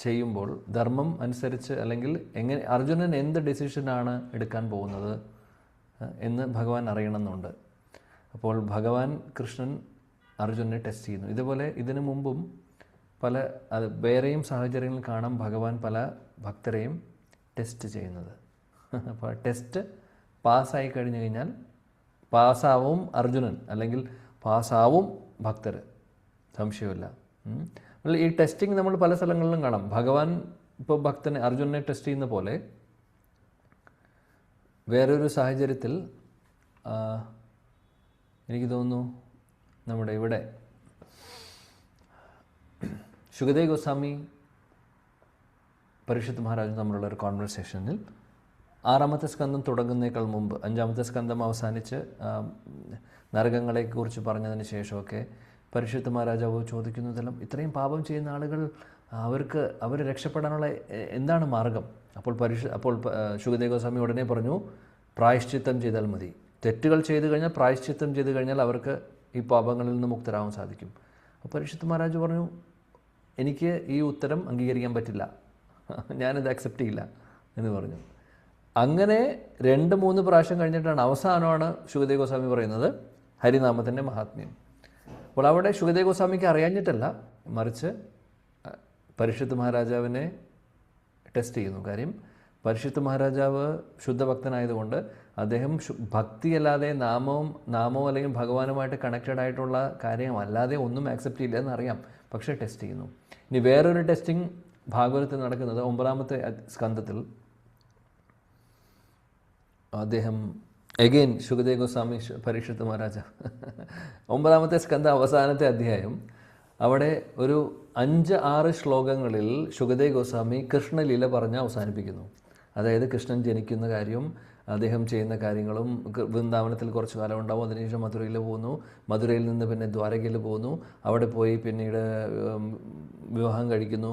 ചെയ്യുമ്പോൾ ധർമ്മം അനുസരിച്ച്, അല്ലെങ്കിൽ അർജുനൻ എന്ത് ഡിസിഷനാണ് എടുക്കാൻ പോകുന്നത് എന്ന് ഭഗവാൻ അറിയണമെന്നുണ്ട്. അപ്പോൾ ഭഗവാൻ കൃഷ്ണൻ അർജുനനെ ടെസ്റ്റ് ചെയ്യുന്നു. ഇതുപോലെ ഇതിനു മുമ്പും വേറെയും സാഹചര്യങ്ങളിൽ കാണാം ഭഗവാൻ പല ഭക്തരെയും ടെസ്റ്റ് ചെയ്യുന്നത്. അപ്പോൾ ടെസ്റ്റ് പാസ്സായി കഴിഞ്ഞു കഴിഞ്ഞാൽ പാസ്സാവും അർജുനൻ, അല്ലെങ്കിൽ പാസ്സാവും ഭക്തർ, സംശയമില്ല. ഈ ടെസ്റ്റിംഗ് നമ്മൾ പല സ്ഥലങ്ങളിലും കാണാം. ഭഗവാൻ ഇപ്പോൾ അർജുനനെ ടെസ്റ്റ് ചെയ്യുന്ന പോലെ വേറൊരു സാഹചര്യത്തിൽ എനിക്ക് തോന്നുന്നു നമ്മുടെ ഇവിടെ ശുകദേവ് ഗോസ്വാമി പരീക്ഷിത് മഹാരാജും തമ്മിലുള്ള ഒരു കോൺവെർസേഷനിൽ 6ാമത്തെ സ്കന്ധം തുടങ്ങുന്നേക്കാൾ മുമ്പ് 5ാമത്തെ സ്കന്ധം അവസാനിച്ച് നരകങ്ങളെക്കുറിച്ച് പറഞ്ഞതിന് ശേഷമൊക്കെ പരീക്ഷിത് മഹാരാജാവ് ചോദിക്കുന്നതെല്ലാം, ഇത്രയും പാപം ചെയ്യുന്ന ആളുകൾ അവർ രക്ഷപ്പെടാനുള്ള എന്താണ് മാർഗം? അപ്പോൾ ശുകദേവ് ഗോസ്വാമി ഉടനെ പറഞ്ഞു, പ്രായശ്ചിത്തം ചെയ്താൽ മതി. തെറ്റുകൾ ചെയ്തു കഴിഞ്ഞാൽ പ്രായശ്ചിത്തം ചെയ്തു കഴിഞ്ഞാൽ അവർക്ക് ഈ പാപങ്ങളിൽ നിന്ന് മുക്തരാവാൻ സാധിക്കും. അപ്പോൾ പരീക്ഷിത് മഹാരാജ് പറഞ്ഞു, എനിക്ക് ഈ ഉത്തരം അംഗീകരിക്കാൻ പറ്റില്ല, ഞാനിത് അക്സെപ്റ്റ് ചെയ്യില്ല എന്ന് പറഞ്ഞു. അങ്ങനെ 2-3 പ്രാവശ്യം കഴിഞ്ഞിട്ടാണ് അവസാനമാണ് ശുകദേവ് ഗോസ്വാമി പറയുന്നത് ഹരിനാമത്തിൻ്റെ മഹാത്മ്യം. അപ്പോൾ അവിടെ ശുകദേവ് ഗോസ്വാമിക്ക് അറിയാഞ്ഞിട്ടല്ല, മറിച്ച് പരീക്ഷിത് മഹാരാജാവിനെ ടെസ്റ്റ് ചെയ്യുന്നു. കാര്യം പരീക്ഷിത് മഹാരാജാവ് ശുദ്ധഭക്തനായതുകൊണ്ട് അദ്ദേഹം ഭക്തിയല്ലാതെ നാമവും അല്ലെങ്കിൽ ഭഗവാനുമായിട്ട് കണക്റ്റഡ് ആയിട്ടുള്ള കാര്യമല്ലാതെ ഒന്നും ആക്സെപ്റ്റ് ചെയ്യില്ല എന്നറിയാം, പക്ഷേ ടെസ്റ്റ് ചെയ്യുന്നു. ഇനി വേറൊരു ടെസ്റ്റിംഗ് ഭാഗവതത്തിൽ നടക്കുന്നത് 9ാമത്തെ സ്കന്ധത്തിൽ. അദ്ദേഹം എഗെയിൻ ശുകദേവ് ഗോസ്വാമി പരീക്ഷിത് മഹാരാജ 9ാമത്തെ സ്കന്ധ അവസാനത്തെ അധ്യായം. അവിടെ ഒരു 5-6 ശ്ലോകങ്ങളിൽ ശുകദേവ് ഗോസ്വാമി കൃഷ്ണലീല പറഞ്ഞ് അവസാനിപ്പിക്കുന്നു. അതായത് കൃഷ്ണൻ ജനിക്കുന്ന കാര്യവും അദ്ദേഹം ചെയ്യുന്ന കാര്യങ്ങളും, വൃന്ദാവനത്തിൽ കുറച്ച് കാലം ഉണ്ടാവും, അതിനുശേഷം മധുരയിൽ പോകുന്നു, മധുരയിൽ നിന്ന് പിന്നെ ദ്വാരകയിൽ പോകുന്നു, അവിടെ പോയി പിന്നീട് വിവാഹം കഴിക്കുന്നു,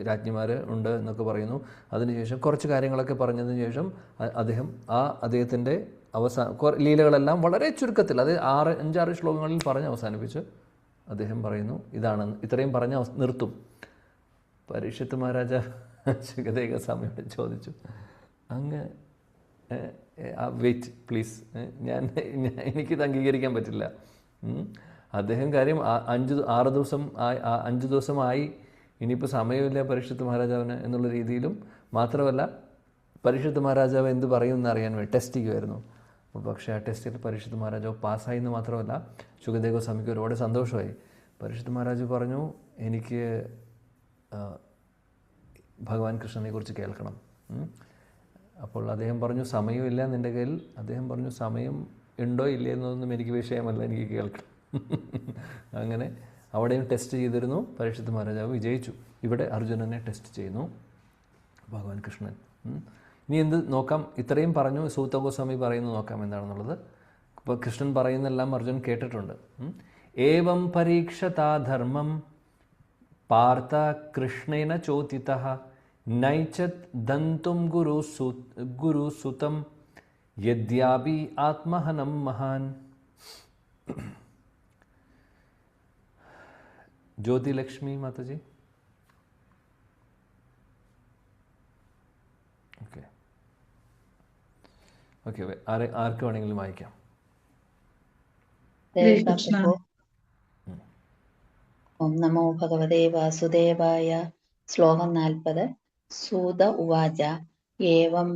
രാജ്ഞിമാർ ഉണ്ട് എന്നൊക്കെ പറയുന്നു. അതിനുശേഷം കുറച്ച് കാര്യങ്ങളൊക്കെ പറഞ്ഞതിന് ശേഷം അദ്ദേഹത്തിൻ്റെ ലീലകളെല്ലാം വളരെ ചുരുക്കത്തിൽ, അത് 5-6 ശ്ലോകങ്ങളിൽ പറഞ്ഞ് അവസാനിപ്പിച്ച് അദ്ദേഹം പറയുന്നു ഇത്രയും പറഞ്ഞ് നിർത്തും. പരീക്ഷിത് മഹാരാജ ശുകദേവ് ഗോസ്വാമിയോട് ചോദിച്ചു, അങ്ങ് വെയിറ്റ് പ്ലീസ്, എനിക്കിത് അംഗീകരിക്കാൻ പറ്റില്ല. അദ്ദേഹം കാര്യം 5 ദിവസമായി, ഇനിയിപ്പോൾ സമയമില്ല പരീക്ഷിത് മഹാരാജാവിന് എന്നുള്ള രീതിയിലും, മാത്രമല്ല പരീക്ഷിത് മഹാരാജാവ് എന്ത് പറയുമെന്ന് അറിയാൻ വേണ്ടി ടെസ്റ്റ് ചെയ്യുമായിരുന്നു. പക്ഷേ ആ ടെസ്റ്റിൽ പരീക്ഷിത് മഹാരാജാവ് പാസ്സായി എന്ന് മാത്രമല്ല ശുകദേവ് ഗോസ്വാമിക്ക് ഒരുപാട് സന്തോഷമായി. പരീക്ഷിത് മഹാരാജ് പറഞ്ഞു, എനിക്ക് ഭഗവാൻ കൃഷ്ണനെ കുറിച്ച് കേൾക്കണം. അപ്പോൾ അദ്ദേഹം പറഞ്ഞു, സമയമില്ല നിൻ്റെ കയ്യിൽ. അദ്ദേഹം പറഞ്ഞു, സമയം ഉണ്ടോ ഇല്ലേ എന്നൊന്നും എനിക്ക് വിഷയമല്ല, എനിക്ക് കേൾക്കണം. അങ്ങനെ അവിടെയും ടെസ്റ്റ് ചെയ്തിരുന്നു. പരീക്ഷിത് മഹാരാജാവ് വിജയിച്ചു. ഇവിടെ അർജുനനെ ടെസ്റ്റ് ചെയ്യുന്നു ഭഗവാൻ കൃഷ്ണൻ. ഇനി എന്ത് നോക്കാം, ഇത്രയും പറഞ്ഞു. സൂത ഗോസ്വാമി പറയുന്നു, നോക്കാം എന്താണെന്നുള്ളത്. ഇപ്പോൾ കൃഷ്ണൻ പറയുന്നെല്ലാം അർജുനൻ കേട്ടിട്ടുണ്ട്. ഏവം പരീക്ഷതാ ധർമ്മം പാർത്ഥ കൃഷ്ണേന ചോദിതഃ നൈചത് ദന്തും ഗുരുസുതം യദ്യാപി ആത്മഹനം മഹാൻ. ജ്യോതിലക്ഷ്മി മാതാജി. ഓക്കെ, ആർക്ക് വേണമെങ്കിലും വായിക്കാം. ഓം നമോ ഭഗവതേ വാസുദേവായ. ശ്ലോകം 40. സൂത ഉവാച ഏവം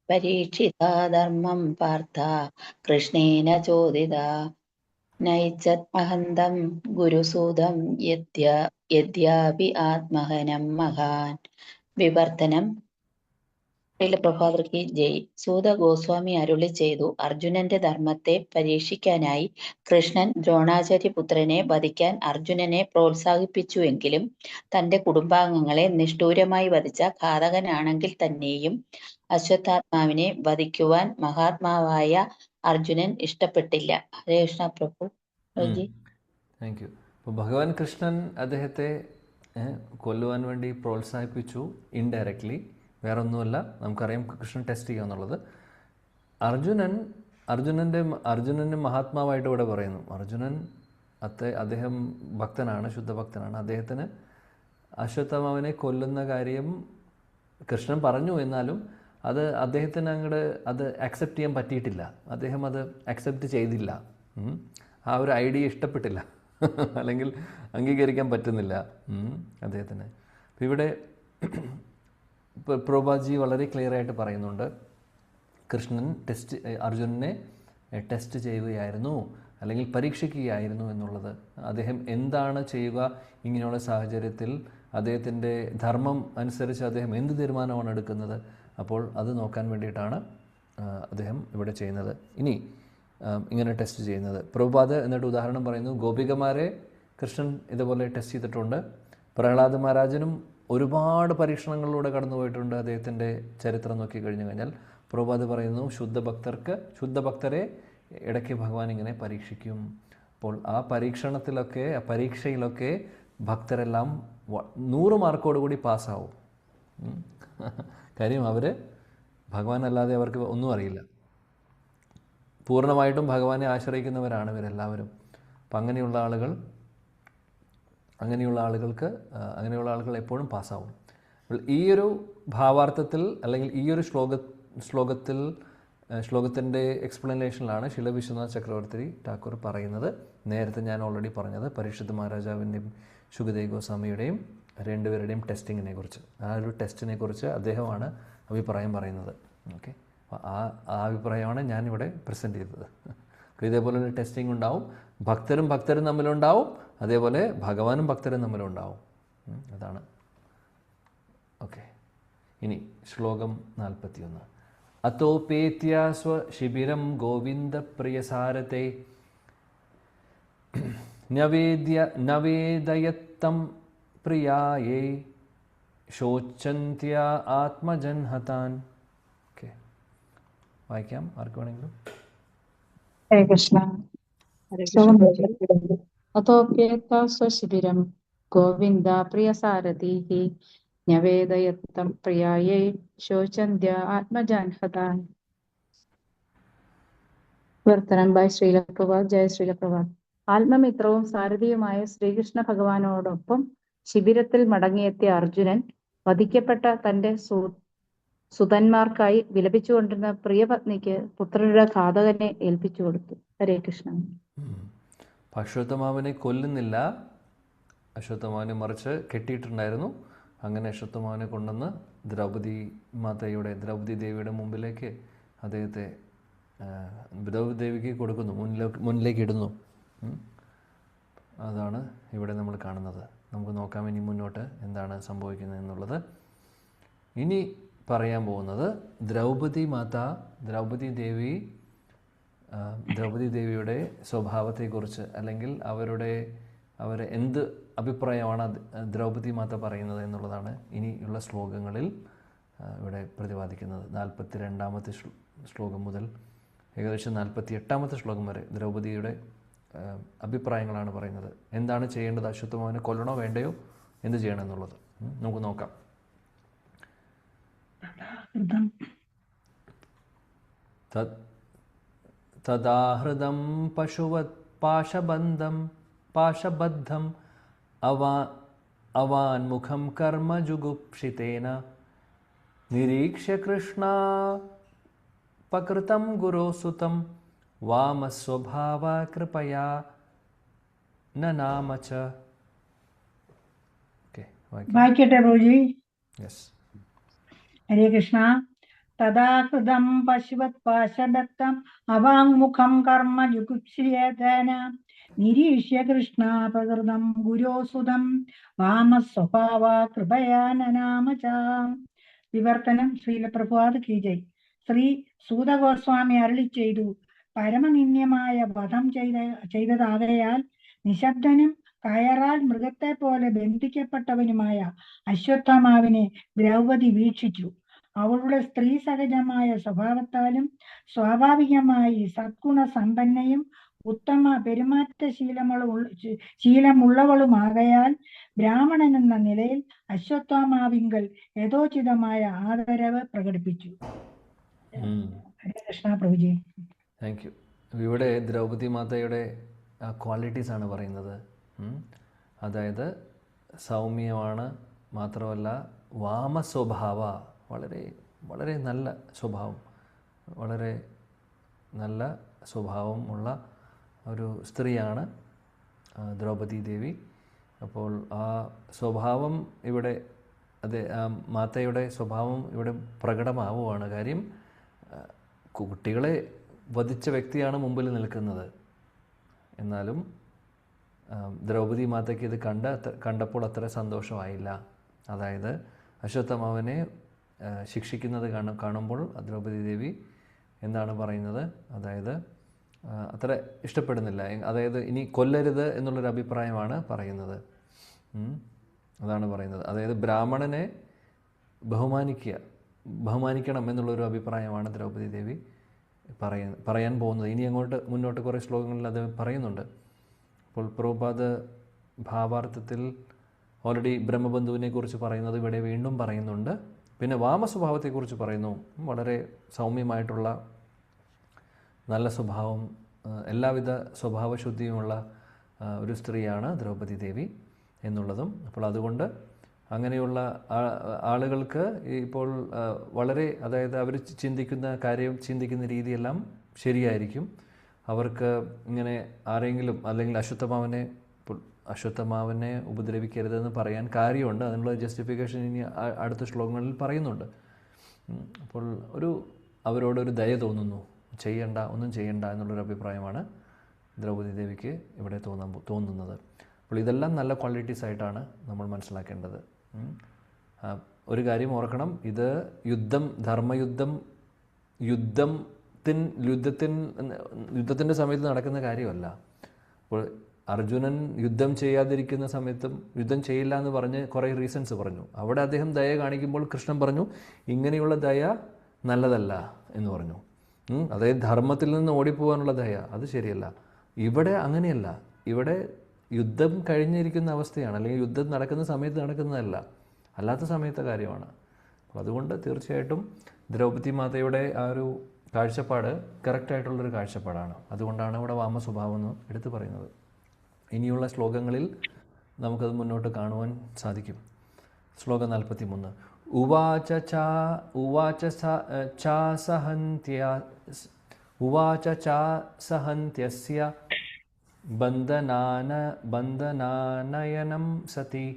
പരീക്ഷിതാ ധർമ്മം പാർത്ഥ കൃഷ്ണേന ചോദിത നൈചത് അഹന്തം ഗുരുസൂതം യദ്യാപി ആത്മഹനം മഹാൻ. വിവർത്തനം. പ്രഭാതർക്ക് ജയ്. സൂത ഗോസ്വാമി അരുളി ചെയ്തു, അർജുനന്റെ ധർമ്മത്തെ പരീക്ഷിക്കാനായി കൃഷ്ണൻ ദ്രോണാചാര്യപുത്രനെ വധിക്കാൻ അർജുനനെ പ്രോത്സാഹിപ്പിച്ചുവെങ്കിലും തന്റെ കുടുംബാംഗങ്ങളെ നിഷ്ഠൂരമായി വധിച്ച ഘാതകനാണെങ്കിൽ തന്നെയും അശ്വത്ഥാത്മാവിനെ വധിക്കുവാൻ മഹാത്മാവായ അർജുനൻ ഇഷ്ടപ്പെട്ടില്ല. ഹരേ കൃഷ്ണ പ്രഭു. Thank you. അപ്പോൾ ഭഗവാൻ കൃഷ്ണൻ അദ്ദേഹത്തെ കൊല്ലുവാൻ വേണ്ടി പ്രോത്സാഹിപ്പിച്ചു ഇൻഡയറക്ട്ലി. വേറൊന്നുമല്ല, നമുക്കറിയാം കൃഷ്ണൻ ടെസ്റ്റ് ചെയ്യുക എന്നുള്ളത്. അർജുനൻ്റെ മഹാത്മാവായിട്ട് ഇവിടെ പറയുന്നു. അദ്ദേഹം ഭക്തനാണ്, ശുദ്ധഭക്തനാണ്. അദ്ദേഹത്തിന് അശ്വത്ഥാമാവിനെ കൊല്ലുന്ന കാര്യം കൃഷ്ണൻ പറഞ്ഞു, എന്നാലും അദ്ദേഹത്തിന് അത് അക്സെപ്റ്റ് ചെയ്യാൻ പറ്റിയിട്ടില്ല. അദ്ദേഹം അത് അക്സെപ്റ്റ് ചെയ്തില്ല. ആ ഒരു ഐഡിയ ഇഷ്ടപ്പെട്ടില്ല, അല്ലെങ്കിൽ അംഗീകരിക്കാൻ പറ്റുന്നില്ല അദ്ദേഹത്തിന്. അപ്പോൾ ഇവിടെ പ്രഭുപാദ് വളരെ ക്ലിയർ ആയിട്ട് പറയുന്നുണ്ട്, കൃഷ്ണൻ അർജുനനെ ടെസ്റ്റ് ചെയ്യുകയായിരുന്നു, അല്ലെങ്കിൽ പരീക്ഷിക്കുകയായിരുന്നു എന്നുള്ളത്. അദ്ദേഹം എന്താണ് ചെയ്യുക ഇങ്ങനെയുള്ള സാഹചര്യത്തിൽ, അദ്ദേഹത്തിൻ്റെ ധർമ്മം അനുസരിച്ച് അദ്ദേഹം എന്ത് തീരുമാനമാണ് എടുക്കുന്നത്, അപ്പോൾ അത് നോക്കാൻ വേണ്ടിയിട്ടാണ് അദ്ദേഹം ഇവിടെ ചെയ്യുന്നത്. ഇനി ഇങ്ങനെ ടെസ്റ്റ് ചെയ്യുന്നത് പ്രഭുപാദ് എന്നിട്ട് ഉദാഹരണം പറയുന്നു. ഗോപികമാരെ കൃഷ്ണൻ ഇതുപോലെ ടെസ്റ്റ് ചെയ്തിട്ടുണ്ട്. പ്രഹ്ലാദ് മഹാരാജനും ഒരുപാട് പരീക്ഷണങ്ങളിലൂടെ കടന്നുപോയിട്ടുണ്ട്. അദ്ദേഹത്തിൻ്റെ ചരിത്രം നോക്കിക്കഴിഞ്ഞു കഴിഞ്ഞാൽ പ്രഭുപാദ് പറയുന്നു, ശുദ്ധഭക്തരെ ഇടയ്ക്ക് ഭഗവാൻ ഇങ്ങനെ പരീക്ഷിക്കും. അപ്പോൾ ആ പരീക്ഷയിലൊക്കെ ഭക്തരെല്ലാം 100 മാർക്കോടുകൂടി പാസ്സാവും. കാര്യം അവർ ഭഗവാൻ അല്ലാതെ അവർക്ക് ഒന്നും അറിയില്ല. പൂർണ്ണമായിട്ടും ഭഗവാനെ ആശ്രയിക്കുന്നവരാണ് ഇവരെല്ലാവരും. അപ്പം അങ്ങനെയുള്ള ആളുകൾ അങ്ങനെയുള്ള ആളുകൾ എപ്പോഴും പാസ്സാവും. ഈ ഒരു ഭാവാർത്ഥത്തിൽ അല്ലെങ്കിൽ ഈ ഒരു ശ്ലോകത്തിൻ്റെ എക്സ്പ്ലനേഷനിലാണ് ശില വിശ്വനാഥ് ചക്രവർത്തി ഠാക്കൂർ പറയുന്നത്. നേരത്തെ ഞാൻ ഓൾറെഡി പറഞ്ഞത് പരീക്ഷിത് മഹാരാജാവിൻ്റെയും ശുകദേവ് ഗോസ്വാമിയുടെയും രണ്ടുപേരുടെയും ടെസ്റ്റിങ്ങിനെ കുറിച്ച്, ആ ഒരു ടെസ്റ്റിനെ കുറിച്ച് അദ്ദേഹമാണ് അഭിപ്രായം പറയുന്നത്. ഓക്കെ, ആ അഭിപ്രായമാണ് ഞാനിവിടെ പ്രസൻറ്റ് ചെയ്തത്. ഇതേപോലെ ഒരു ടെസ്റ്റിംഗ് ഉണ്ടാവും, ഭക്തരും തമ്മിലുണ്ടാവും, അതേപോലെ ഭഗവാനും ഭക്തരും തമ്മിലുണ്ടാവും. അതാണ്. ഓക്കെ, ഇനി ശ്ലോകം 41. അത്തോപേത്യ സ്വശിബിരം ഗോവിന്ദപ്രിയസാരത്തെ നവേദയത്തം പ്രിയായേ ശോചന്ത്യ ആത്മജൻഹതാൻ. ഓക്കെ, വായിക്കാം ആർക്ക് വേണമെങ്കിലും. ഹരേ കൃഷ്ണ. അഥോപ്യേത സ്വശിബിരം ഗോവിന്ദ പ്രിയസാരഥീഃ ന്യവേദയത്തം പ്രിയായേ ശോചന്ത്യ ആത്മജാൻഹതാൻ. വിവർത്തനം ബൈ ശ്രീല പ്രഭാത്. ജയ ശ്രീല പ്രഭാത്. ആത്മമിത്രവും സാരഥിയുമായ ശ്രീകൃഷ്ണ ഭഗവാനോടൊപ്പം ശിബിരത്തിൽ മടങ്ങിയെത്തിയ അർജുനൻ വധിക്കപ്പെട്ട തന്റെ സുതന്മാർക്കായി വിലപിച്ചുകൊണ്ടിരുന്ന പ്രിയപത്നിക്ക് പുത്രരുടെ ഘാതകനെ ഏൽപ്പിച്ചു കൊടുത്തു. ഹരേ കൃഷ്ണ. അശ്വത്ഥമാവിനെ കൊല്ലുന്നില്ല, അശ്വത്ഥമാവിനെ മറിച്ച് കെട്ടിയിട്ടുണ്ടായിരുന്നു. അങ്ങനെ അശ്വത്ഥമാവിനെ കൊണ്ടുവന്ന് ദ്രൗപദി ദേവിയുടെ മുമ്പിലേക്ക് അദ്ദേഹത്തെ ദ്രൗപദി ദേവിക്ക് കൊടുക്കുന്നു, മുന്നിലേക്ക് ഇടുന്നു. അതാണ് ഇവിടെ നമ്മൾ കാണുന്നത്. നമുക്ക് നോക്കാം ഇനി മുന്നോട്ട് എന്താണ് സംഭവിക്കുന്നത് എന്നുള്ളത്. ഇനി പറയാൻ പോകുന്നത് ദ്രൗപദി ദേവിയുടെ സ്വഭാവത്തെക്കുറിച്ച്, അല്ലെങ്കിൽ അവരെ എന്ത് അഭിപ്രായമാണ് ദ്രൗപദി മാത പറയുന്നത് എന്നുള്ളതാണ് ഇനിയുള്ള ശ്ലോകങ്ങളിൽ ഇവിടെ പ്രതിപാദിക്കുന്നത്. 42-ാമത്തെ ശ്ലോകം മുതൽ ഏകദേശം 48-ാമത്തെ ശ്ലോകം വരെ ദ്രൗപദിയുടെ അഭിപ്രായങ്ങളാണ് പറയുന്നത്. എന്താണ് ചെയ്യേണ്ടത്, അശ്വത്ഥമാവിനെ കൊല്ലണോ വേണ്ടയോ, എന്ത് ചെയ്യണം എന്നുള്ളത് നമുക്ക് നോക്കാം. തദാഹൃദം പശുവത് പാശബദ്ധം അവാൻമുഖം കർമ്മ ജുഗുപ്ഷിതേന നിരീക്ഷ്യ കൃഷ്ണാപകൃതം ഗുരോസുതം വാമസ്വഭാവ കൃപയാ നനാമച. വായിക്കട്ടെ പ്രഭുജി. യെസ്. ഹരേ കൃഷ്ണ. തദാഹൃദം പശുവത് പാശബദ്ധം അവാങ്മുഖം കർമ്മ ജുഗുപ്സിയേന നിരീക്ഷ്യ കൃഷ്ണാപകൃതം ഗുരോസുതം വാമസ്വഭാവ കൃപയാ നനാമച. വിവർത്തനം ശ്രീല പ്രഭാത് കി ജയ്. ശ്രീ സൂതഗോസ്വാമി അരുളി ചെയ്തു, പരമനിന്ദ്യമായ വധം ചെയ്തതാകയാൽ നിശബ്ദനും കയറാൽ മൃഗത്തെ പോലെ ബന്ധിക്കപ്പെട്ടവനുമായ അശ്വത്ഥമാവിനെ ദ്രൗപദി വീക്ഷിച്ചു. അവളുടെ സ്ത്രീ സഹജമായ സ്വഭാവത്താലും സ്വാഭാവികമായി സദ്ഗുണ സമ്പന്നയും ഉത്തമ പെരുമാറ്റ ശീലമുള്ളവളുമാകയാൽ ബ്രാഹ്മണൻ എന്ന നിലയിൽ അശ്വത്ഥമാവിങ്കൽ യഥോചിതമായ ആദരവ് പ്രകടിപ്പിച്ചു. ഹരേ കൃഷ്ണ പ്രഭുജി. Thank you. ഇവിടെ ദ്രൗപദി മാതയുടെ ക്വാളിറ്റീസ് ആണ് പറയുന്നത്. അതായത് സൗമ്യമാണ്, മാത്രമല്ല വാമസ്വഭാവ, വളരെ വളരെ നല്ല സ്വഭാവം, വളരെ നല്ല സ്വഭാവമുള്ള ഒരു സ്ത്രീയാണ് ദ്രൗപദി ദേവി. അപ്പോൾ ആ സ്വഭാവം ഇവിടെ മാതയുടെ സ്വഭാവം ഇവിടെ പ്രകടമാവുകയാണ്. കാര്യം കുട്ടികളെ വധിച്ച വ്യക്തിയാണ് മുമ്പിൽ നിൽക്കുന്നത്. എന്നാലും ദ്രൗപദി മാതയ്ക്ക് ഇത് കണ്ടപ്പോൾ അത്ര സന്തോഷമായില്ല. അതായത് അശ്വത്ഥമാവനെ ശിക്ഷിക്കുന്നത് കാണുമ്പോൾ ദ്രൗപദി ദേവി എന്താണ് പറയുന്നത്, അതായത് അത്ര ഇഷ്ടപ്പെടുന്നില്ല. അതായത് ഇനി കൊല്ലരുത് എന്നുള്ളൊരു അഭിപ്രായമാണ് പറയുന്നത്. അതാണ് പറയുന്നത്. അതായത് ബ്രാഹ്മണനെ ബഹുമാനിക്കണം എന്നുള്ളൊരു അഭിപ്രായമാണ് ദ്രൗപദി ദേവി പറയാൻ പോകുന്നത്. ഇനി മുന്നോട്ട് കുറേ ശ്ലോകങ്ങളിൽ അത് പറയുന്നുണ്ട്. അപ്പോൾ പ്രഭുപാദ് ഭാവാർത്ഥത്തിൽ ഓൾറെഡി ബ്രഹ്മബന്ധുവിനെ കുറിച്ച് പറയുന്നത് ഇവിടെ വീണ്ടും പറയുന്നുണ്ട്. പിന്നെ വാമസ്വഭാവത്തെക്കുറിച്ച് പറയുന്നു. വളരെ സൗമ്യമായിട്ടുള്ള നല്ല സ്വഭാവം, എല്ലാവിധ സ്വഭാവശുദ്ധിയുമുള്ള ഒരു സ്ത്രീയാണ് ദ്രൗപദി ദേവി. എന്നുള്ളതും. അപ്പോൾ അതുകൊണ്ട് അങ്ങനെയുള്ള ആളുകൾക്ക് ഇപ്പോൾ വളരെ, അതായത് അവർ ചിന്തിക്കുന്ന രീതിയെല്ലാം ശരിയായിരിക്കും. അവർക്ക് ഇങ്ങനെ ആരെങ്കിലും അല്ലെങ്കിൽ അശ്വത്ഥമാവനെ ഉപദ്രവിക്കരുതെന്ന് പറയാൻ കാര്യമുണ്ട്. അതിനുള്ള ജസ്റ്റിഫിക്കേഷൻ ഇനി അടുത്ത ശ്ലോകങ്ങളിൽ പറയുന്നുണ്ട്. അപ്പോൾ അവരോടൊരു ദയ തോന്നുന്നു, ഒന്നും ചെയ്യണ്ട എന്നുള്ളൊരു അഭിപ്രായമാണ് ദ്രൗപദി ദേവിക്ക് ഇവിടെ തോന്നുന്നത്. അപ്പോൾ ഇതെല്ലാം നല്ല ക്വാളിറ്റീസ് ആയിട്ടാണ് നമ്മൾ മനസ്സിലാക്കേണ്ടത്. ഒരു കാര്യം ഓർക്കണം, ഇത് യുദ്ധത്തിൻ്റെ സമയത്ത് നടക്കുന്ന കാര്യമല്ല. അപ്പോൾ അർജുനൻ യുദ്ധം ചെയ്യാതിരിക്കുന്ന സമയത്തും യുദ്ധം ചെയ്യില്ല എന്ന് പറഞ്ഞ് കുറേ റീസൺസ് പറഞ്ഞു. അവിടെ അദ്ദേഹം ദയ കാണിക്കുമ്പോൾ കൃഷ്ണൻ പറഞ്ഞു ഇങ്ങനെയുള്ള ദയ നല്ലതല്ല എന്ന് പറഞ്ഞു. അതായത് ധർമ്മത്തിൽ നിന്ന് ഓടിപ്പോകാനുള്ള ദയ, അത് ശരിയല്ല. ഇവിടെ അങ്ങനെയല്ല. ഇവിടെ യുദ്ധം കഴിഞ്ഞിരിക്കുന്ന അവസ്ഥയാണ്, അല്ലെങ്കിൽ യുദ്ധം നടക്കുന്ന സമയത്ത് നടക്കുന്നതല്ല, അല്ലാത്ത സമയത്തെ കാര്യമാണ്. അപ്പോൾ അതുകൊണ്ട് തീർച്ചയായിട്ടും ദ്രൗപദി മാതയുടെ ആ ഒരു കാഴ്ചപ്പാട് കറക്റ്റായിട്ടുള്ളൊരു കാഴ്ചപ്പാടാണ്. അതുകൊണ്ടാണ് ഇവിടെ വാമസ്വഭാവം എന്ന് എടുത്തു പറയുന്നത്. ഇനിയുള്ള ശ്ലോകങ്ങളിൽ നമുക്കത് മുന്നോട്ട് കാണുവാൻ സാധിക്കും. ശ്ലോകം 43. ഉവാച സഹന്ത്യസ്യ ബന്ധനാനയനം സതി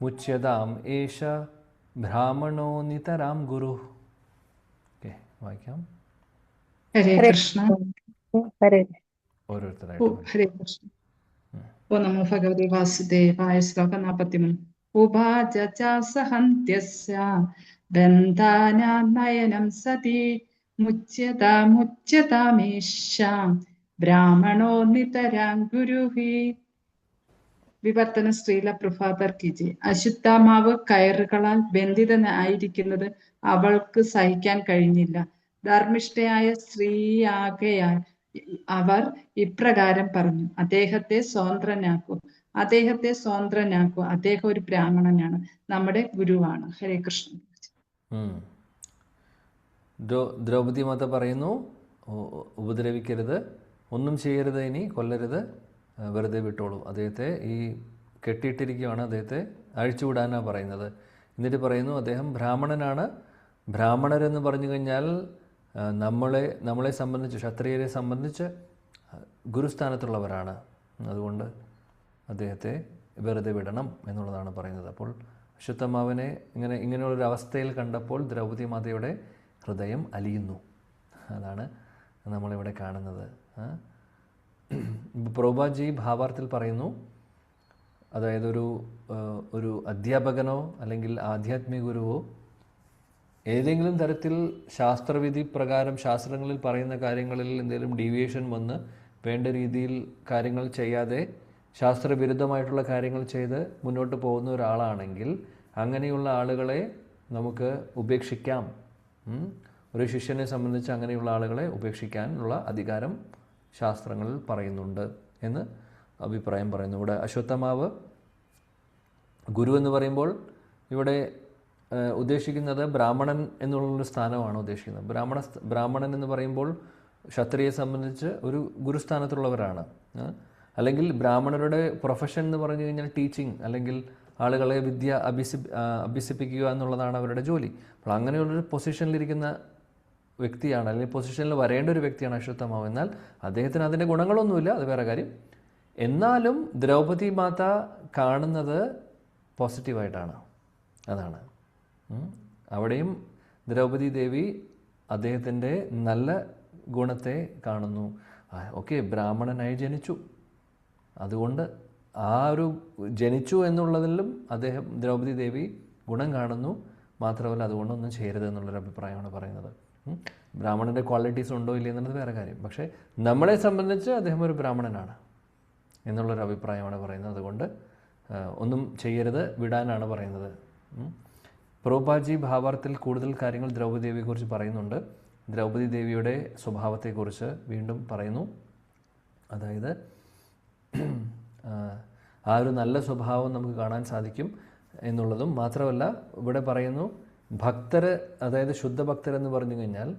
മുച്യതാം ഏഷ ബ്രാഹ്മണോ നിതരാം ഗുരു. ഓക്കെ, വായിക്കാം. ഹരേ കൃഷ്ണ. ഓരോരുത്തരായിട്ട്. ഹരേ കൃഷ്ണ. ഓ നമോ ഭഗവതി വാസുദേവായ. ശ്ലോകം 43. ഉവാച സഹന്ത്യസ്യ ബന്ധാനയനം സതി മുച്യതാമേഷാം ബ്രാഹ്മണോ നിതരാം ഗുരുഹി. വിവർത്തന ശ്രീല പ്രഭാതർ കി ജയ്. അശ്വത്ഥാമാവ് കയറുകളാൽ ബന്ധിതനായിരിക്കുന്നത് അവൾക്ക് സഹിക്കാൻ കഴിഞ്ഞില്ല. ധർമ്മിഷ്ഠയായ സ്ത്രീയാകയാൽ അവർ ഇപ്രകാരം പറഞ്ഞു, അദ്ദേഹത്തെ സ്വതന്ത്രനാക്കൂ. അദ്ദേഹം ഒരു ബ്രാഹ്മണനാണ്, നമ്മുടെ ഗുരുവാണ്. ഹരേ കൃഷ്ണ. ദ്രൗപദി മാത പറയുന്നു, ഉപദ്രവിക്കരുത്, ഒന്നും ചെയ്യരുത്, ഇനി കൊല്ലരുത്, വെറുതെ വിട്ടോളൂ. അദ്ദേഹത്തെ കെട്ടിയിട്ടിരിക്കുകയാണ്, അദ്ദേഹത്തെ അഴിച്ചുവിടാനാണ് പറയുന്നത്. എന്നിട്ട് പറയുന്നു അദ്ദേഹം ബ്രാഹ്മണനാണ്. ബ്രാഹ്മണരെന്ന് പറഞ്ഞു കഴിഞ്ഞാൽ നമ്മളെ സംബന്ധിച്ച്, ക്ഷത്രിയരെ സംബന്ധിച്ച് ഗുരുസ്ഥാനത്തുള്ളവരാണ്. അതുകൊണ്ട് അദ്ദേഹത്തെ വെറുതെ വിടണം എന്നുള്ളതാണ് പറയുന്നത്. അപ്പോൾ അശ്വത്ഥമാവനെ ഇങ്ങനെയുള്ളൊരു അവസ്ഥയിൽ കണ്ടപ്പോൾ ദ്രൗപദി മാതയുടെ ഹൃദയം അലിയുന്നു. അതാണ് നമ്മളിവിടെ കാണുന്നത്. പ്രഭുപാദ് ഭാവാർത്ഥത്തിൽ പറയുന്നു, അതായത് ഒരു അധ്യാപകനോ അല്ലെങ്കിൽ ആധ്യാത്മിക ഗുരുവോ ഏതെങ്കിലും തരത്തിൽ ശാസ്ത്രവിധി പ്രകാരം ശാസ്ത്രങ്ങളിൽ പറയുന്ന കാര്യങ്ങളിൽ എന്തെങ്കിലും ഡീവിയേഷൻ വന്ന് വേണ്ട രീതിയിൽ കാര്യങ്ങൾ ചെയ്യാതെ ശാസ്ത്രവിരുദ്ധമായിട്ടുള്ള കാര്യങ്ങൾ ചെയ്ത് മുന്നോട്ട് പോകുന്ന ഒരാളാണെങ്കിൽ അങ്ങനെയുള്ള ആളുകളെ നമുക്ക് ഉപേക്ഷിക്കാം. ഒരു ശിഷ്യനെ സംബന്ധിച്ച് അങ്ങനെയുള്ള ആളുകളെ ഉപേക്ഷിക്കാനുള്ള അധികാരം ശാസ്ത്രങ്ങളിൽ പറയുന്നുണ്ട് എന്ന് അഭിപ്രായം പറയുന്നു. ഇവിടെ അശ്വത്ഥമാവ് ഗുരു എന്ന് പറയുമ്പോൾ ഇവിടെ ഉദ്ദേശിക്കുന്നത് ബ്രാഹ്മണൻ എന്നുള്ളൊരു സ്ഥാനമാണ് ഉദ്ദേശിക്കുന്നത്. ബ്രാഹ്മണൻ എന്ന് പറയുമ്പോൾ ക്ഷത്രിയെ സംബന്ധിച്ച് ഒരു ഗുരുസ്ഥാനത്തുള്ളവരാണ്. അല്ലെങ്കിൽ ബ്രാഹ്മണരുടെ പ്രൊഫഷൻ എന്ന് പറഞ്ഞു കഴിഞ്ഞാൽ ടീച്ചിങ്, അല്ലെങ്കിൽ ആളുകളെ വിദ്യ അഭ്യസിപ്പിക്കുക എന്നുള്ളതാണ് അവരുടെ ജോലി. അപ്പോൾ അങ്ങനെയുള്ളൊരു പൊസിഷനിലിരിക്കുന്ന വ്യക്തിയാണ്, അല്ലെങ്കിൽ പൊസിഷനിൽ വരേണ്ട ഒരു വ്യക്തിയാണ് അശ്വത്ഥമാവ്. എന്നാൽ അദ്ദേഹത്തിന് അതിൻ്റെ ഗുണങ്ങളൊന്നുമില്ല, അത് വേറെ കാര്യം. എന്നാലും ദ്രൗപദി മാത കാണുന്നത് പോസിറ്റീവായിട്ടാണ്. അതാണ് അവിടെയും ദ്രൗപദി ദേവി അദ്ദേഹത്തിൻ്റെ നല്ല ഗുണത്തെ കാണുന്നു. ഓക്കെ, ബ്രാഹ്മണനായി ജനിച്ചു, അതുകൊണ്ട് ജനിച്ചു എന്നുള്ളതിലും ദ്രൗപദി ദേവി ഗുണം കാണുന്നു. മാത്രമല്ല അതുകൊണ്ടൊന്നും ചെയ്യരുത് എന്നുള്ളൊരു അഭിപ്രായമാണ് പറയുന്നത്. ബ്രാഹ്മണൻ്റെ ക്വാളിറ്റീസ് ഉണ്ടോ ഇല്ല എന്നുള്ളത് വേറെ കാര്യം. പക്ഷേ നമ്മളെ സംബന്ധിച്ച് അദ്ദേഹം ഒരു ബ്രാഹ്മണനാണ് എന്നുള്ളൊരു അഭിപ്രായമാണ് പറയുന്നത്. അതുകൊണ്ട് ഒന്നും ചെയ്യരുത്, വിടാനാണ് പറയുന്നത്. പ്രഭുപാദ് ഭാവാർത്ഥത്തിൽ കൂടുതൽ കാര്യങ്ങൾ ദ്രൗപദി ദേവിയെക്കുറിച്ച് പറയുന്നുണ്ട്. ദ്രൗപദി ദേവിയുടെ സ്വഭാവത്തെക്കുറിച്ച് വീണ്ടും പറയുന്നു. അതായത് ആ ഒരു നല്ല സ്വഭാവം നമുക്ക് കാണാൻ സാധിക്കും എന്നുള്ളതും മാത്രമല്ല ഇവിടെ പറയുന്നു ഭക്തർ, അതായത് ശുദ്ധഭക്തരെന്ന് പറഞ്ഞു കഴിഞ്ഞാൽ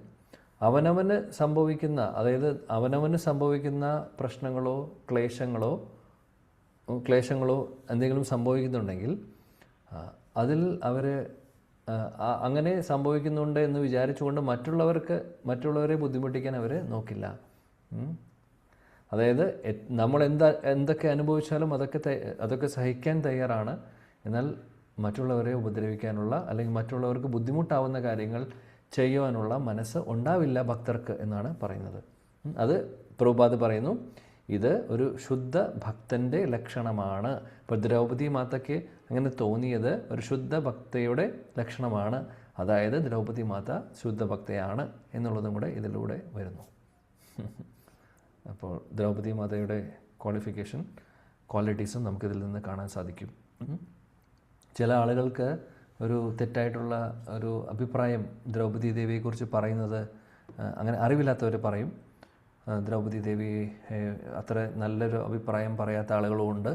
അവനവന് സംഭവിക്കുന്ന, അതായത് അവനവന് സംഭവിക്കുന്ന പ്രശ്നങ്ങളോ ക്ലേശങ്ങളോ എന്തെങ്കിലും സംഭവിക്കുന്നുണ്ടെങ്കിൽ അതിൽ അവർ അങ്ങനെ സംഭവിക്കുന്നുണ്ട് എന്ന് വിചാരിച്ചുകൊണ്ട് മറ്റുള്ളവരെ ബുദ്ധിമുട്ടിക്കാൻ അവർ നോക്കില്ല. അതായത് നമ്മൾ എന്തൊക്കെ അനുഭവിച്ചാലും അതൊക്കെ സഹിക്കാൻ തയ്യാറാണ്. എന്നാൽ മറ്റുള്ളവരെ ഉപദ്രവിക്കാനുള്ള അല്ലെങ്കിൽ മറ്റുള്ളവർക്ക് ബുദ്ധിമുട്ടാവുന്ന കാര്യങ്ങൾ ചെയ്യുവാനുള്ള മനസ്സ് ഉണ്ടാവില്ല ഭക്തർക്ക് എന്നാണ് പറയുന്നത്. അത് പ്രഭുപാദ് പറയുന്നു, ഇത് ഒരു ശുദ്ധ ഭക്തൻ്റെ ലക്ഷണമാണ്. ഇപ്പോൾ ദ്രൗപദി മാതയ്ക്ക് അങ്ങനെ തോന്നിയത് ഒരു ശുദ്ധ ഭക്തയുടെ ലക്ഷണമാണ്. അതായത് ദ്രൗപദി മാത ശുദ്ധ ഭക്തയാണ് എന്നുള്ളതും കൂടെ ഇതിലൂടെ വരുന്നു. അപ്പോൾ ദ്രൗപദി മാതയുടെ ക്വാളിറ്റീസും നമുക്കിതിൽ നിന്ന് കാണാൻ സാധിക്കും. ചില ആളുകൾക്ക് ഒരു തെറ്റായിട്ടുള്ള ഒരു അഭിപ്രായം ദ്രൗപദി ദേവിയെക്കുറിച്ച് പറയുന്നത്, അങ്ങനെ അറിവില്ലാത്തവർ പറയും ദ്രൗപദി ദേവി അത്ര നല്ലൊരു അഭിപ്രായം പറയാത്ത ആളുകളുമുണ്ട്.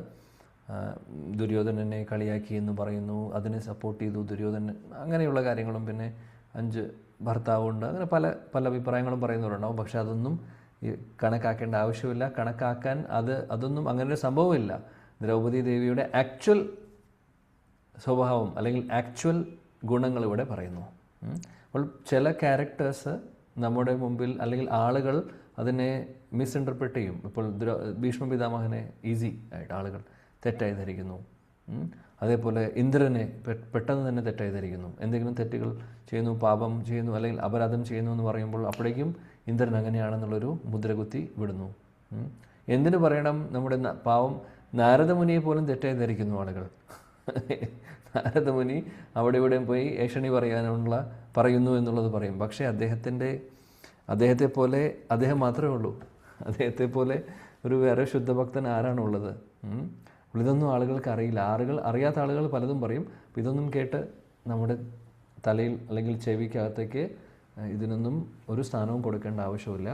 ദുര്യോധനനെ കളിയാക്കി എന്ന് പറയുന്നു, അതിനെ സപ്പോർട്ട് ചെയ്തു ദുര്യോധനൻ, അങ്ങനെയുള്ള കാര്യങ്ങളും, പിന്നെ 5 ഭർത്താവുണ്ട്, അങ്ങനെ പല പല അഭിപ്രായങ്ങളും പറയുന്നവരുണ്ടാവും. പക്ഷെ അതൊന്നും കണക്കാക്കേണ്ട ആവശ്യമില്ല. അതൊന്നും അങ്ങനെ ഒരു സംഭവമില്ല. ദ്രൗപദി ദേവിയുടെ ആക്ച്വൽ സ്വഭാവം അല്ലെങ്കിൽ ആക്ച്വൽ ഗുണങ്ങൾ ഇവിടെ പറയുന്നു. അപ്പോൾ ചില ക്യാരക്ടേഴ്സ് നമ്മുടെ മുമ്പിൽ അല്ലെങ്കിൽ ആളുകൾ അതിനെ മിസ്ഇൻ്റർപ്രറ്റ് ചെയ്യും. ഇപ്പോൾ ഭീഷ്മ പിതാമഹനെ ഈസി ആയിട്ട് ആളുകൾ തെറ്റായി ധരിക്കുന്നു. അതേപോലെ ഇന്ദ്രനെ പെട്ടെന്ന് തന്നെ തെറ്റായി ധരിക്കുന്നു. എന്തെങ്കിലും തെറ്റുകൾ ചെയ്യുന്നു, പാപം ചെയ്യുന്നു അല്ലെങ്കിൽ അപരാധം ചെയ്യുന്നു എന്ന് പറയുമ്പോൾ അപ്പോഴേക്കും ഇന്ദ്രൻ അങ്ങനെയാണെന്നുള്ളൊരു മുദ്രകുത്തി വിടുന്നു. എന്തിനു പറയണം, നമ്മുടെ പാവം നാരദമുനിയെ പോലും തെറ്റായി ധരിക്കുന്നു ആളുകൾ. നാരദമുനി അവിടെ ഇവിടെയും പോയി ഏഷണി പറയുന്നു എന്നുള്ളത് പറയും. പക്ഷേ അദ്ദേഹത്തെ പോലെ അദ്ദേഹം മാത്രമേ ഉള്ളൂ. അദ്ദേഹത്തെ പോലെ ഒരു വേറെ ശുദ്ധഭക്തൻ ആരാണുള്ളത്? ഇതൊന്നും ആളുകൾക്ക് അറിയില്ല. അറിയാത്ത ആളുകൾ പലതും പറയും. അപ്പോൾ ഇതൊന്നും കേട്ട് നമ്മുടെ തലയിൽ അല്ലെങ്കിൽ ചെവിക്കകത്തേക്ക് ഇതിനൊന്നും ഒരു സ്ഥാനവും കൊടുക്കേണ്ട ആവശ്യമില്ല.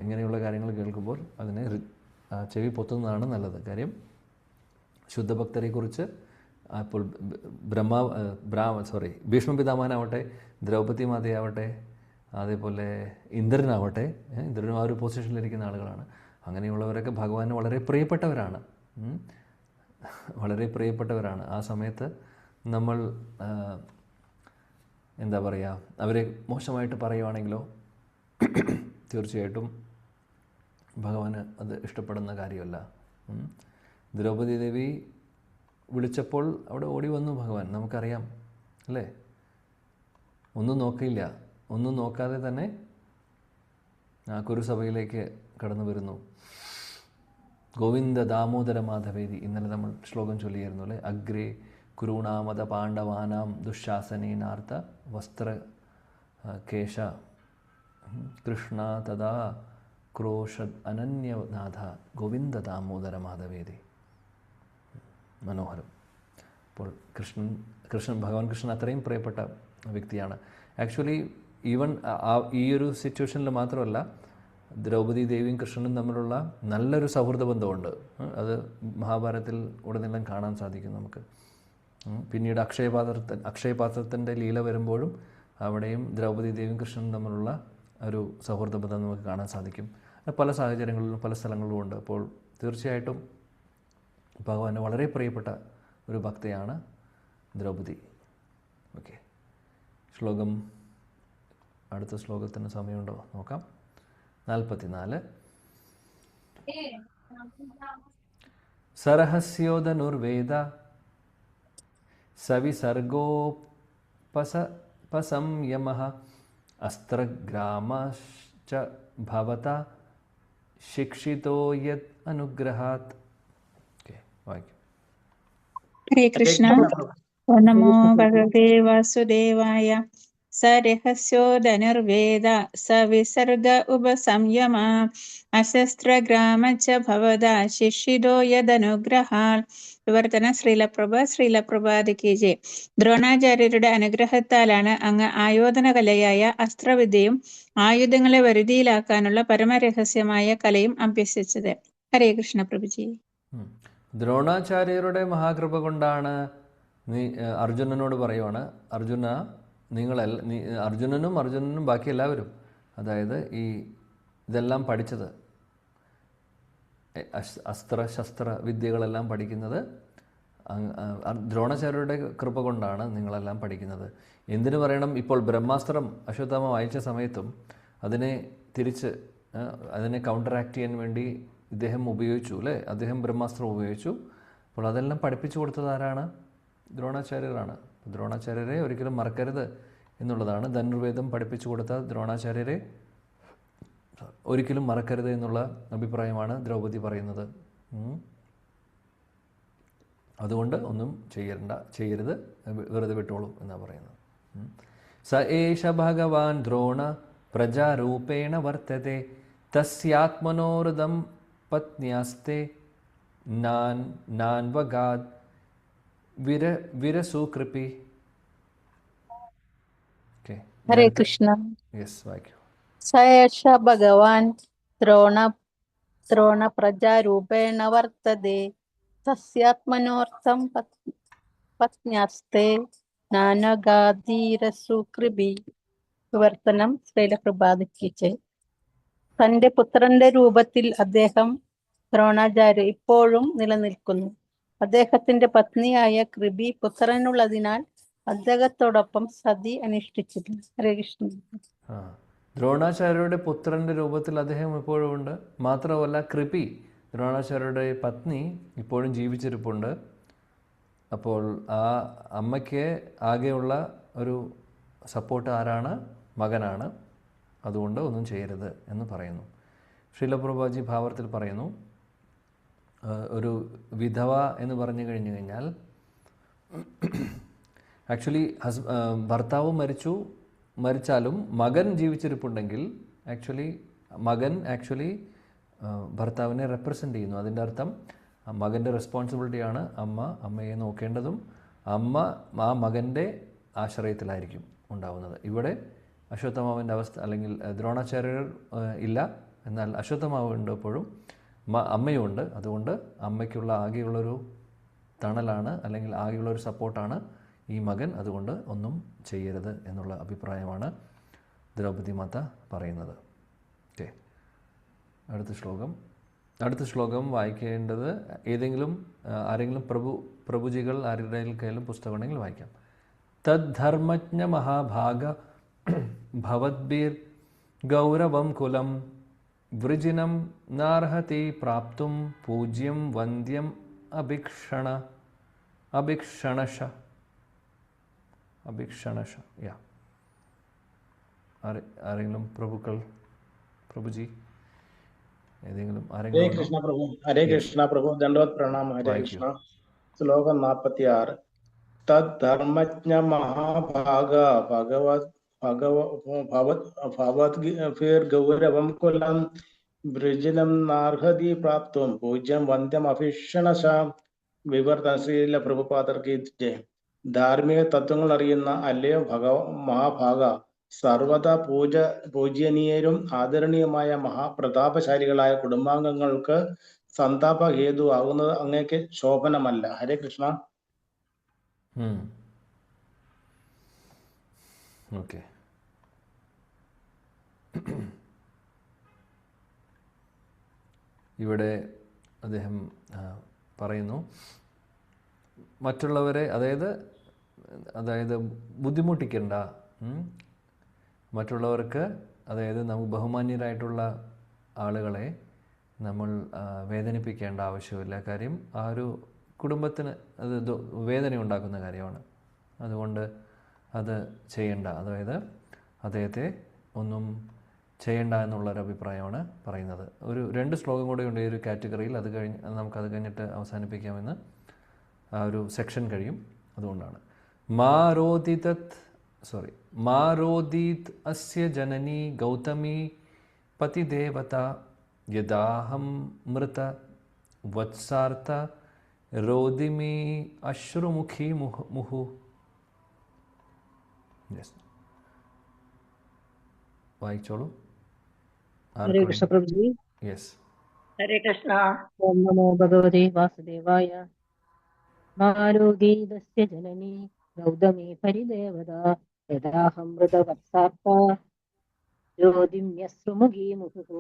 ഇങ്ങനെയുള്ള കാര്യങ്ങൾ കേൾക്കുമ്പോൾ അതിനെ ചെവി പൊത്തുന്നതാണ് നല്ലത്. കാര്യം ശുദ്ധഭക്തരെക്കുറിച്ച് അപ്പോൾ ഭീഷ്മ പിതാമഹനാവട്ടെ, ദ്രൗപദി മാതയാവട്ടെ, അതേപോലെ ഇന്ദ്രനാവട്ടെ, ഇന്ദ്രനും ആ ഒരു പൊസിഷനിലിരിക്കുന്ന ആളുകളാണ്. അങ്ങനെയുള്ളവരൊക്കെ ഭഗവാന് വളരെ പ്രിയപ്പെട്ടവരാണ്. വളരെ പ്രിയപ്പെട്ടവരാണ്. ആ സമയത്ത് നമ്മൾ എന്താ പറയുക, അവരെ മോശമായിട്ട് പറയുവാണെങ്കിലോ തീർച്ചയായിട്ടും ഭഗവാന് അത് ഇഷ്ടപ്പെടുന്ന കാര്യമല്ല. ദ്രൗപദി ദേവി വിളിച്ചപ്പോൾ അവിടെ ഓടി വന്നു ഭഗവാൻ, നമുക്കറിയാം അല്ലേ? ഒന്നും നോക്കിയില്ല, ഒന്നും നോക്കാതെ തന്നെ ആ കുരുസഭയിലേക്ക് കടന്നു വരുന്നു. ഗോവിന്ദ ദാമോദര മാധവേദി, ഇന്നലെ നമ്മൾ ശ്ലോകം ചൊല്ലിയായിരുന്നു അല്ലേ? അഗ്രേ കുരുണാമത പാണ്ഡവാനാം ദുശാസനേനാർത്ഥ വസ്ത്ര കേശ കൃഷ്ണ തഥാ ക്രോഷദ് അനന്യനാഥ ഗോവിന്ദ ദാമോദര മാധവേദി. മനോഹരം. അപ്പോൾ ഭഗവാൻ കൃഷ്ണൻ അത്രയും പ്രിയപ്പെട്ട വ്യക്തിയാണ്. ആക്ച്വലി ഈവൻ ഈ ഒരു സിറ്റുവേഷനിൽ മാത്രമല്ല, ദ്രൗപദി ദേവിയും കൃഷ്ണനും തമ്മിലുള്ള നല്ലൊരു സൗഹൃദ ബന്ധമുണ്ട്. അത് മഹാഭാരതത്തിൽ ഉടനീളം കാണാൻ സാധിക്കും നമുക്ക്. പിന്നീട് അക്ഷയപാത്രത്തിൻ്റെ ലീല വരുമ്പോഴും അവിടെയും ദ്രൗപദി ദേവിയും കൃഷ്ണനും തമ്മിലുള്ള ഒരു സൗഹൃദ ബന്ധം നമുക്ക് കാണാൻ സാധിക്കും. പല സാഹചര്യങ്ങളിലും പല സ്ഥലങ്ങളിലും ഉണ്ട്. അപ്പോൾ തീർച്ചയായിട്ടും ഭഗവാന് വളരെ പ്രിയപ്പെട്ട ഒരു ഭക്തയാണ് ദ്രൗപദി. ഓക്കെ, അടുത്ത ശ്ലോകത്തിന് സമയമുണ്ടോ നോക്കാം. 44. सरहस्योदनुर्वेद सविसर्गोपसंयमः अस्त्रग्रामश्च भवता शिक्षितो यत् अनुग्रहात्. हरे कृष्ण. नमो भगवते वासुदेवाय. स रहस्यो धनुर्वेद स विसर्ग उपसंयम अशस्त्रग्राम च भवदा शिक्षितो यदनुग्रहाൽ. വിവർത്തന ശ്രീലപ്രഭാത് കി ജയ്. ദ്രോണാചാര്യരുടെ അനുഗ്രഹത്താലാണ് അങ്ങ് ആയോധന കലയായ അസ്ത്രവിദ്യയും ആയുധങ്ങളെ വരുതിയിലാക്കാനുള്ള പരമരഹസ്യമായ കലയും അഭ്യസിച്ചത്. ഹരേ കൃഷ്ണ പ്രഭുജി. ദ്രോണാചാര്യരുടെ മഹാകൃപ കൊണ്ടാണ് അർജുനനോട് പറയുവാണ്, അർജുനനും ബാക്കി എല്ലാവരും അതായത് ഇതെല്ലാം പഠിച്ചത്, ശസ്ത്ര വിദ്യകളെല്ലാം പഠിക്കുന്നത് ദ്രോണാചാര്യരുടെ കൃപ കൊണ്ടാണ് നിങ്ങളെല്ലാം പഠിക്കുന്നത്. എന്തിനു പറയണം, ഇപ്പോൾ ബ്രഹ്മാസ്ത്രം അശ്വത്ഥാമ വായിച്ച സമയത്തും അതിനെ കൗണ്ടറാക്ട് ചെയ്യാൻ വേണ്ടി ഇദ്ദേഹം ഉപയോഗിച്ചു അല്ലേ, അദ്ദേഹം ബ്രഹ്മാസ്ത്രം ഉപയോഗിച്ചു. അപ്പോൾ അതെല്ലാം പഠിപ്പിച്ചു കൊടുത്തത് ആരാണ്? ദ്രോണാചാര്യരാണ്. ദ്രോണാചാര്യരെ ഒരിക്കലും മറക്കരുത് എന്നുള്ളതാണ്. ധനുർവേദം പഠിപ്പിച്ചു കൊടുത്ത ദ്രോണാചാര്യരെ ഒരിക്കലും മറക്കരുത് എന്നുള്ള അഭിപ്രായമാണ് ദ്രൗപദി പറയുന്നത്. അതുകൊണ്ട് ഒന്നും ചെയ്യരുത്, വെറുതെ വിട്ടോളൂ എന്നാണ് പറയുന്നത്. സ ഏഷ ഭഗവാൻ ദ്രോണ പ്രജാരൂപേണ വർത്തത്തെ തസ്യാത്മനോഹൃദം പത്ന്യാസ്തേ നാൻവഗാദ് വിരസുകൃപി. ഹരേ കൃഷ്ണ. യെസ്, വായിക്കൂ. സ ഏഷ ഭഗവാൻ ദ്രോണ പ്രജാരൂപേണ വർത്തതേ തസ്യാത്മനോർത്ഥം പത്ന്യാസ്തേ നാനഗാധീരസുകൃപി. വിവർത്തനം ശ്രീലകൃപാദിക്ക്. തന്റെ പുത്രന്റെ രൂപത്തിൽ അദ്ദേഹം ദ്രോണാചാര്യ ഇപ്പോഴും നിലനിൽക്കുന്നു. അദ്ദേഹത്തിന്റെ പത്നിയായ കൃപി പുത്രനുള്ളതിനാൽ അദ്ദേഹത്തോടൊപ്പം സതി അനുഷ്ഠിച്ചിരുന്നു. ഹരേ കൃഷ്ണ. ദ്രോണാചാര്യരുടെ പുത്രന്റെ രൂപത്തിൽ അദ്ദേഹം ഇപ്പോഴും ഉണ്ട്. മാത്രമല്ല കൃപി ദ്രോണാചാര്യരുടെ പത്നി ഇപ്പോഴും ജീവിച്ചിരിപ്പുണ്ട്. അപ്പോൾ ആ അമ്മയ്ക്ക് ആകെയുള്ള ഒരു സപ്പോർട്ട് ആരാണ്? മകനാണ്. അതുകൊണ്ട് ഒന്നും ചെയ്യരുത് എന്ന് പറയുന്നു. ശ്രീലപ്രഭുജി ഭാവത്തിൽ പറയുന്നു, ഒരു വിധവ എന്ന് പറഞ്ഞു കഴിഞ്ഞാൽ ആക്ച്വലി ഭർത്താവ് മരിച്ചാലും മകൻ ജീവിച്ചിരിപ്പുണ്ടെങ്കിൽ മകൻ ഭർത്താവിനെ റെപ്രസെൻ്റ് ചെയ്യുന്നു. അതിൻ്റെ അർത്ഥം മകൻ്റെ റെസ്പോൺസിബിലിറ്റിയാണ് അമ്മയെ നോക്കേണ്ടതും അമ്മ ആ മകൻ്റെ ആശ്രയത്തിലായിരിക്കും ഉണ്ടാവുന്നത്. ഇവിടെ അശ്വത്ഥമാവിൻ്റെ അവസ്ഥ, അല്ലെങ്കിൽ ദ്രോണാചാര്യർ ഇല്ല, എന്നാൽ അശ്വത്ഥമാവ് ഉണ്ടപ്പോഴും അമ്മയുണ്ട്. അതുകൊണ്ട് അമ്മയ്ക്കുള്ള ആകെയുള്ളൊരു തണലാണ്, അല്ലെങ്കിൽ ആകെയുള്ളൊരു സപ്പോർട്ടാണ് ഈ മകൻ. അതുകൊണ്ട് ഒന്നും ചെയ്യരുത് എന്നുള്ള അഭിപ്രായമാണ് ദ്രൗപദി മാത പറയുന്നത്. ഓക്കെ, അടുത്ത ശ്ലോകം വായിക്കേണ്ടത് ആരെങ്കിലും പ്രഭുജികൾ ആരുടെയും പുസ്തകമുണ്ടെങ്കിൽ വായിക്കാം. തദ്ധർമ്മജ്ഞ മഹാഭാഗ ഭവദ്ഭിർ ഗൗരവം കുലം വൃജിനം നാർഹതി പ്രാപ്തും പൂജ്യം വന്ദ്യം അഭിക്ഷണശ. ആരെങ്കിലും പ്രഭുജി ഏതെങ്കിലും ഹരേ കൃഷ്ണ പ്രഭു. ഹരേ കൃഷ്ണ പ്രഭു, ദണ്ഡവത് പ്രണാമം. ഹരേ കൃഷ്ണ. ശ്ലോകം 46. തദ്ധർമ്മജ്ഞ മഹാഭാഗ ഭവദ്ഭിർഗൗരവം കുലം വൃജിനം നാർഹതി പ്രാപ്തും പൂജ്യം വന്ദ്യം അഭിഷണശാം. വിവർത്തന ശ്രീല പ്രഭുപാദർക്ക് ജയ്. ധാർമ്മിക തത്വങ്ങൾ അറിയുന്ന അല്ലയോ മഹാഭാഗ, സർവത പൂജ്യനീയരും ആദരണീയമായ മഹാപ്രതാപശാലികളായ കുടുംബാംഗങ്ങൾക്ക് സന്താപ ഹേതു ആകുന്നത് അങ്ങേക്ക് ശോഭനമല്ല. ഹരേ കൃഷ്ണ. ഓക്കെ, ഇവിടെ അദ്ദേഹം പറയുന്നു, മറ്റുള്ളവരെ അതായത് ബുദ്ധിമുട്ടിക്കണ്ട. മറ്റുള്ളവർക്ക്, അതായത് നമുക്ക് ബഹുമാന്യരായിട്ടുള്ള ആളുകളെ നമ്മൾ വേദനിപ്പിക്കേണ്ട ആവശ്യമില്ല. കാര്യം ആ ഒരു കുടുംബത്തിന് അത് വേദന ഉണ്ടാക്കുന്ന കാര്യമാണ്. അതുകൊണ്ട് അത് ചെയ്യണ്ട, അതായത് അദ്ദേഹത്തെ ഒന്നും ചെയ്യണ്ട എന്നുള്ളൊരു അഭിപ്രായമാണ് പറയുന്നത്. ഒരു 2 ശ്ലോകം കൂടെ ഉണ്ട് ഈ ഒരു കാറ്റഗറിയിൽ. നമുക്കത് കഴിഞ്ഞിട്ട് അവസാനിപ്പിക്കാമെന്ന് ആ ഒരു സെക്ഷൻ കഴിയും. അതുകൊണ്ടാണ് മാരോദിത് അസ്യ ജനനി ഗൗതമി പതിദേവത യദാഹം മൃത വത്സാർത്ഥ രോദിമി അശ്രുമുഖി മുഹു. വായിച്ചോളൂ. ഹരേ കൃഷ്ണ പ്രഭുജി. യെസ്. ഹരേ കൃഷ്ണ. ഓം നമോ ഭഗവതേ വാസുദേവായ. മാരോഗീതസ്യ ജനനി ഗൗതമി പരിദേവത യദാഹം മൃതവത്സാർത്ഥ ജ്യോതിമ്യസ്സുമുഖീ മുഹുഃ.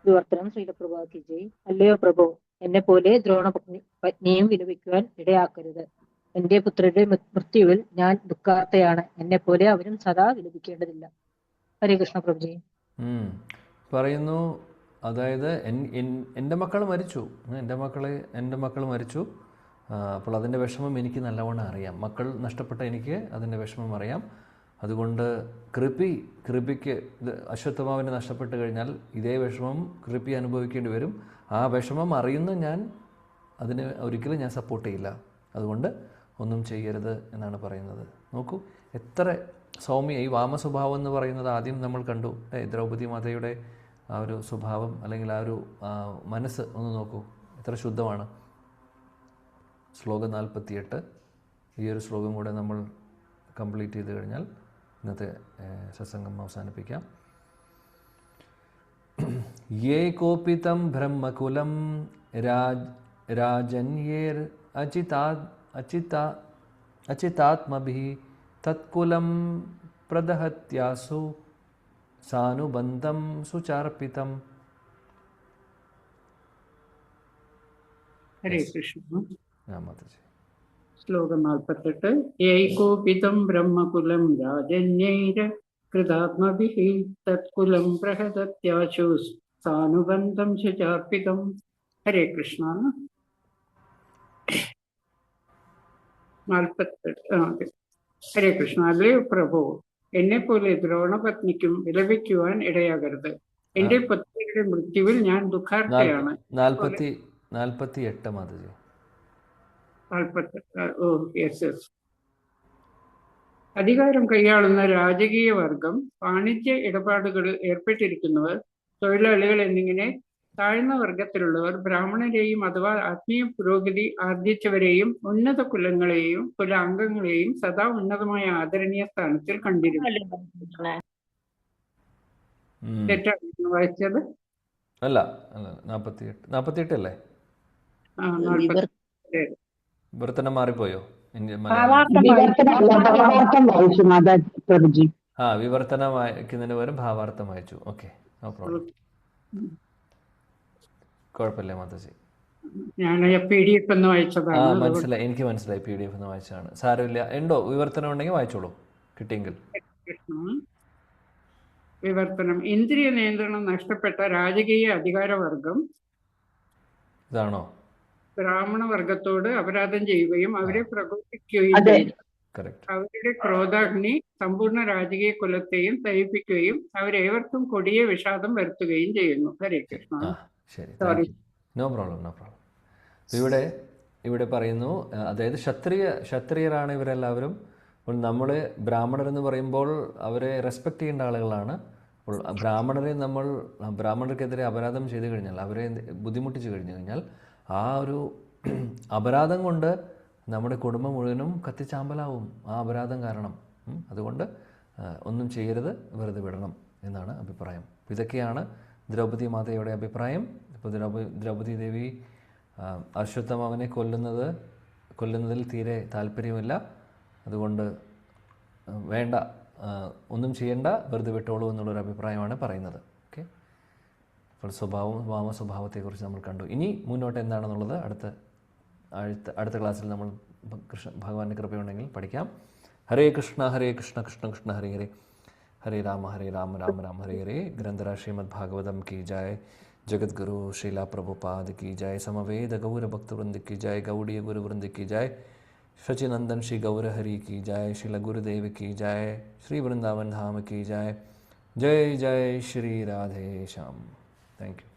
വിവർത്തനം ശ്രീലപ്രഭാതി ജയ്. അല്ലയോ പ്രഭു, എന്നെ പോലെ പത്നിയും വിലപിക്കുവാൻ ഇടയാക്കരുത്. എന്റെ പുത്രരുടെ മൃത്യുവിൽ ഞാൻ ദുഃഖാർത്തയാണ്. എന്നെ പോലെ അവരും സദാ വിലപിക്കേണ്ടതില്ല. ഹരേ കൃഷ്ണ പ്രഭുജി. പറയുന്നു, അതായത് എൻ്റെ മക്കൾ മരിച്ചു, എൻ്റെ മക്കൾ മരിച്ചു. അപ്പോൾ അതിൻ്റെ വിഷമം എനിക്ക് നല്ലവണ്ണം അറിയാം. മക്കൾ നഷ്ടപ്പെട്ട എനിക്ക് അതിൻ്റെ വിഷമം അറിയാം. അതുകൊണ്ട് കൃപിക്ക് അശ്വത്ഥമാവിനെ നഷ്ടപ്പെട്ട് കഴിഞ്ഞാൽ ഇതേ വിഷമം കൃപി അനുഭവിക്കേണ്ടി വരും. ആ വിഷമം അറിയുന്ന ഞാൻ അതിന് ഒരിക്കലും ഞാൻ സപ്പോർട്ട് ചെയ്യില്ല. അതുകൊണ്ട് ഒന്നും ചെയ്യരുത് എന്നാണ് പറയുന്നത്. നോക്കൂ എത്ര സൗമ്യ ഈ വാമസ്വഭാവം എന്ന് പറയുന്നത് ആദ്യം നമ്മൾ കണ്ടു. ദ്രൗപദി മാതയുടെ ആ ഒരു സ്വഭാവം അല്ലെങ്കിൽ ആ ഒരു മനസ്സ് ഒന്ന് നോക്കൂ, എത്ര ശുദ്ധമാണ്. ശ്ലോകം 48, ഈ ഒരു ശ്ലോകം കൂടെ നമ്മൾ കംപ്ലീറ്റ് ചെയ്ത് കഴിഞ്ഞാൽ ഇന്നത്തെ സത്സംഗം അവസാനിപ്പിക്കാം. യേ കോപിതം ബ്രഹ്മകുലം രാജന്യേർ അചിതാത്മഭിഃ തത്കുലം പ്രദഹത്യാസു സാനുബന്ധം സുചാർപ്പിതം. ഹരേ കൃഷ്ണ. മാതാജി. ശ്ലോകം 48. ഏകോപിതം ബ്രഹ്മകുലം രാജന്യൈര കൃതാത്മഭിഃ തത്കുലം പ്രഹദത്യാശു സാനുബന്ധം ചാർപ്പിതം. ഹരേ കൃഷ്ണ. 48. ഹരേ കൃഷ്ണ. അല്ലയോ പ്രഭു, എന്നെ പോലെ ദ്രോണപത്നിക്കും വിലപിക്കുവാൻ ഇടയാകരുത്. എന്റെ പുത്രിയുടെ മൃത്യുവിൽ ഞാൻ ദുഃഖാർത്തയാണ്. 48 മാതാജി. 48. അധികാരം കൈയാളുന്ന രാജകീയ വർഗം, വാണിജ്യ ഇടപാടുകളിൽ ഏർപ്പെട്ടിരിക്കുന്നവർ, തൊഴിലാളികൾ എന്നിങ്ങനെ താഴ്ന്ന വർഗത്തിലുള്ളവർ ബ്രാഹ്മണരെയും അഥവാ ആത്മീയ പുരോഗതി ആർജിച്ചവരെയും ഉന്നത കുലങ്ങളെയും കുലാംഗങ്ങളെയും സദാ ഉന്നതമായ ആദരണീയ സ്ഥാനത്തിൽ കണ്ടിരുന്നു. തെറ്റാണ് വായിച്ചത്? അല്ല 48 അല്ലേ? വിവർത്തനം മാറിപ്പോയോ? വിവർത്തനം വായിക്കുന്നതിന് പകരം ഭാവാർത്ഥം വായിച്ചു. Okay, no problem. കുഴപ്പമില്ല മാതാജി. മനസ്സിലായി, എനിക്ക് മനസ്സിലായി. PDF എന്ന് വായിച്ചതാണ്, സാരമില്ല. ഉണ്ടോ വിവർത്തനം ഉണ്ടെങ്കിൽ വായിച്ചോളൂ, കിട്ടിയെങ്കിൽ. വിവർത്തനം. ഇന്ദ്രിയ നിയന്ത്രണം നഷ്ടപ്പെട്ട രാജകീയ അധികാരവർഗം ഇതാണോ? ബ്രാഹ്മണ വർഗത്തോട് അപരാധം ചെയ്യുകയും അവരെ പ്രകോപിക്കുകയും ചെയ്തു. അവരുടെ ക്രോധാഗ്നി സമ്പൂർണ്ണ രാജകീയ കുലത്തെയും ദഹിപ്പിക്കുകയും അവരേവർക്കും കൊടിയ വിഷാദം വരുത്തുകയും ചെയ്യുന്നു. Hare Krishna. Sorry, no problem. ഇവിടെ പറയുന്നു, അതായത് ക്ഷത്രിയരാണ് ഇവരെല്ലാവരും. അപ്പോൾ നമ്മൾ ബ്രാഹ്മണർ എന്ന് പറയുമ്പോൾ അവരെ റെസ്പെക്റ്റ് ചെയ്യേണ്ട ആളുകളാണ്. അപ്പോൾ ബ്രാഹ്മണർക്കെതിരെ അപരാധം ചെയ്തു കഴിഞ്ഞാൽ, അവരെ ബുദ്ധിമുട്ടിച്ച് കഴിഞ്ഞു കഴിഞ്ഞാൽ, ആ ഒരു അപരാധം കൊണ്ട് നമ്മുടെ കുടുംബം മുഴുവനും കത്തിച്ചാമ്പലാവും ആ അപരാധം കാരണം. അതുകൊണ്ട് ഒന്നും ചെയ്യരുത്, വെറുതെ വിടണം എന്നാണ് അഭിപ്രായം. ഇതൊക്കെയാണ് ദ്രൗപദി മാതയുടെ അഭിപ്രായം. ഇപ്പോൾ ദ്രൗപദി ദേവി അശ്വത്ഥമാവനെ കൊല്ലുന്നതിൽ തീരെ താല്പര്യമില്ല. അതുകൊണ്ട് വേണ്ട, ഒന്നും ചെയ്യണ്ട, വെറുതെ വിട്ടോളൂ എന്നുള്ളൊരു അഭിപ്രായമാണ് പറയുന്നത്. ഓക്കെ, അപ്പോൾ വാമസ്വഭാവത്തെക്കുറിച്ച് നമ്മൾ കണ്ടു. ഇനി മുന്നോട്ട് എന്താണെന്നുള്ളത് അടുത്ത ക്ലാസ്സിൽ നമ്മൾ ഭഗവാന്റെ കൃപയുണ്ടെങ്കിൽ പഠിക്കാം. ഹരേ കൃഷ്ണ കൃഷ്ണ കൃഷ്ണ ഹരേ ഹരേ, ഹരേ രാമ രാമ രാമ ഹരേ ഹരേ. ഗ്രന്ഥരാജ് ശ്രീമദ് ഭാഗവതം की जय, जगद्गुरु श्रीला प्रभुपाद की जय, समवेद गौर भक्त वृंद की जय, गौड़ीय गुरु वृंद की जय, शचिनंदन श्री गौर हरि की जय, श्री गुरुदेव की जय, श्री वृंदावन धाम की जय. जय जय श्री राधे श्याम. Thank you.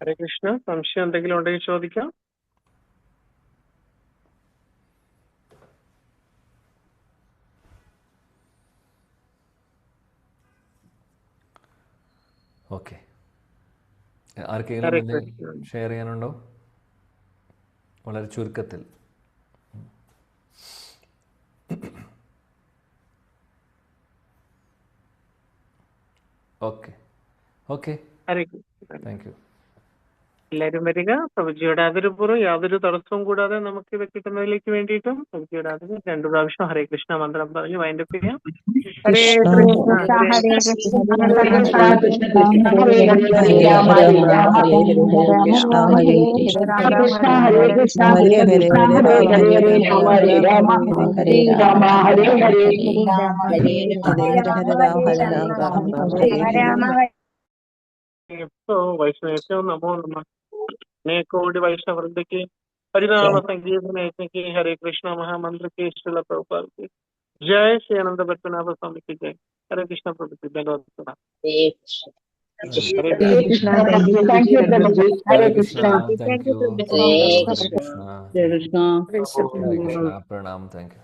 ഹരേ കൃഷ്ണ. സംശയം എന്തെങ്കിലും ഉണ്ടെങ്കിൽ ചോദിക്കാം. ഓക്കെ, ആർക്കെങ്കിലും ഷെയർ ചെയ്യാനുണ്ടോ? വളരെ ചുരുക്കത്തിൽ. Okay, thank you. എല്ലാവരും വരിക. പ്രഭുജിയുടെ ആദരപൂർവ്വം യാതൊരു തടസ്സവും കൂടാതെ നമുക്ക് ഇത് കിട്ടുന്നതിലേക്ക് വേണ്ടിയിട്ടും പ്രഭുജിയുടെ ആദരം 2 പ്രാവശ്യം ഹരേ കൃഷ്ണ മന്ത്രം പറഞ്ഞു വൈൻഡപ്പ് ചെയ്യാം. ഹരേ കൃഷ്ണ ഹരേ കൃഷ്ണ वैष्णव नमो नमः। अनेकोटि वैष्णव वृंद के हरिनाम संकीर्तन की हरे कृष्ण महामंत्र के श्रील प्रभुपाद की जय। श्री आनंद भट्टनाभ स्वामी की जय। हरे कृष्ण प्रभु की धन्यवाद। हरे कृष्ण, थैंक यू, हरे कृष्ण, प्रणाम, थैंक यू।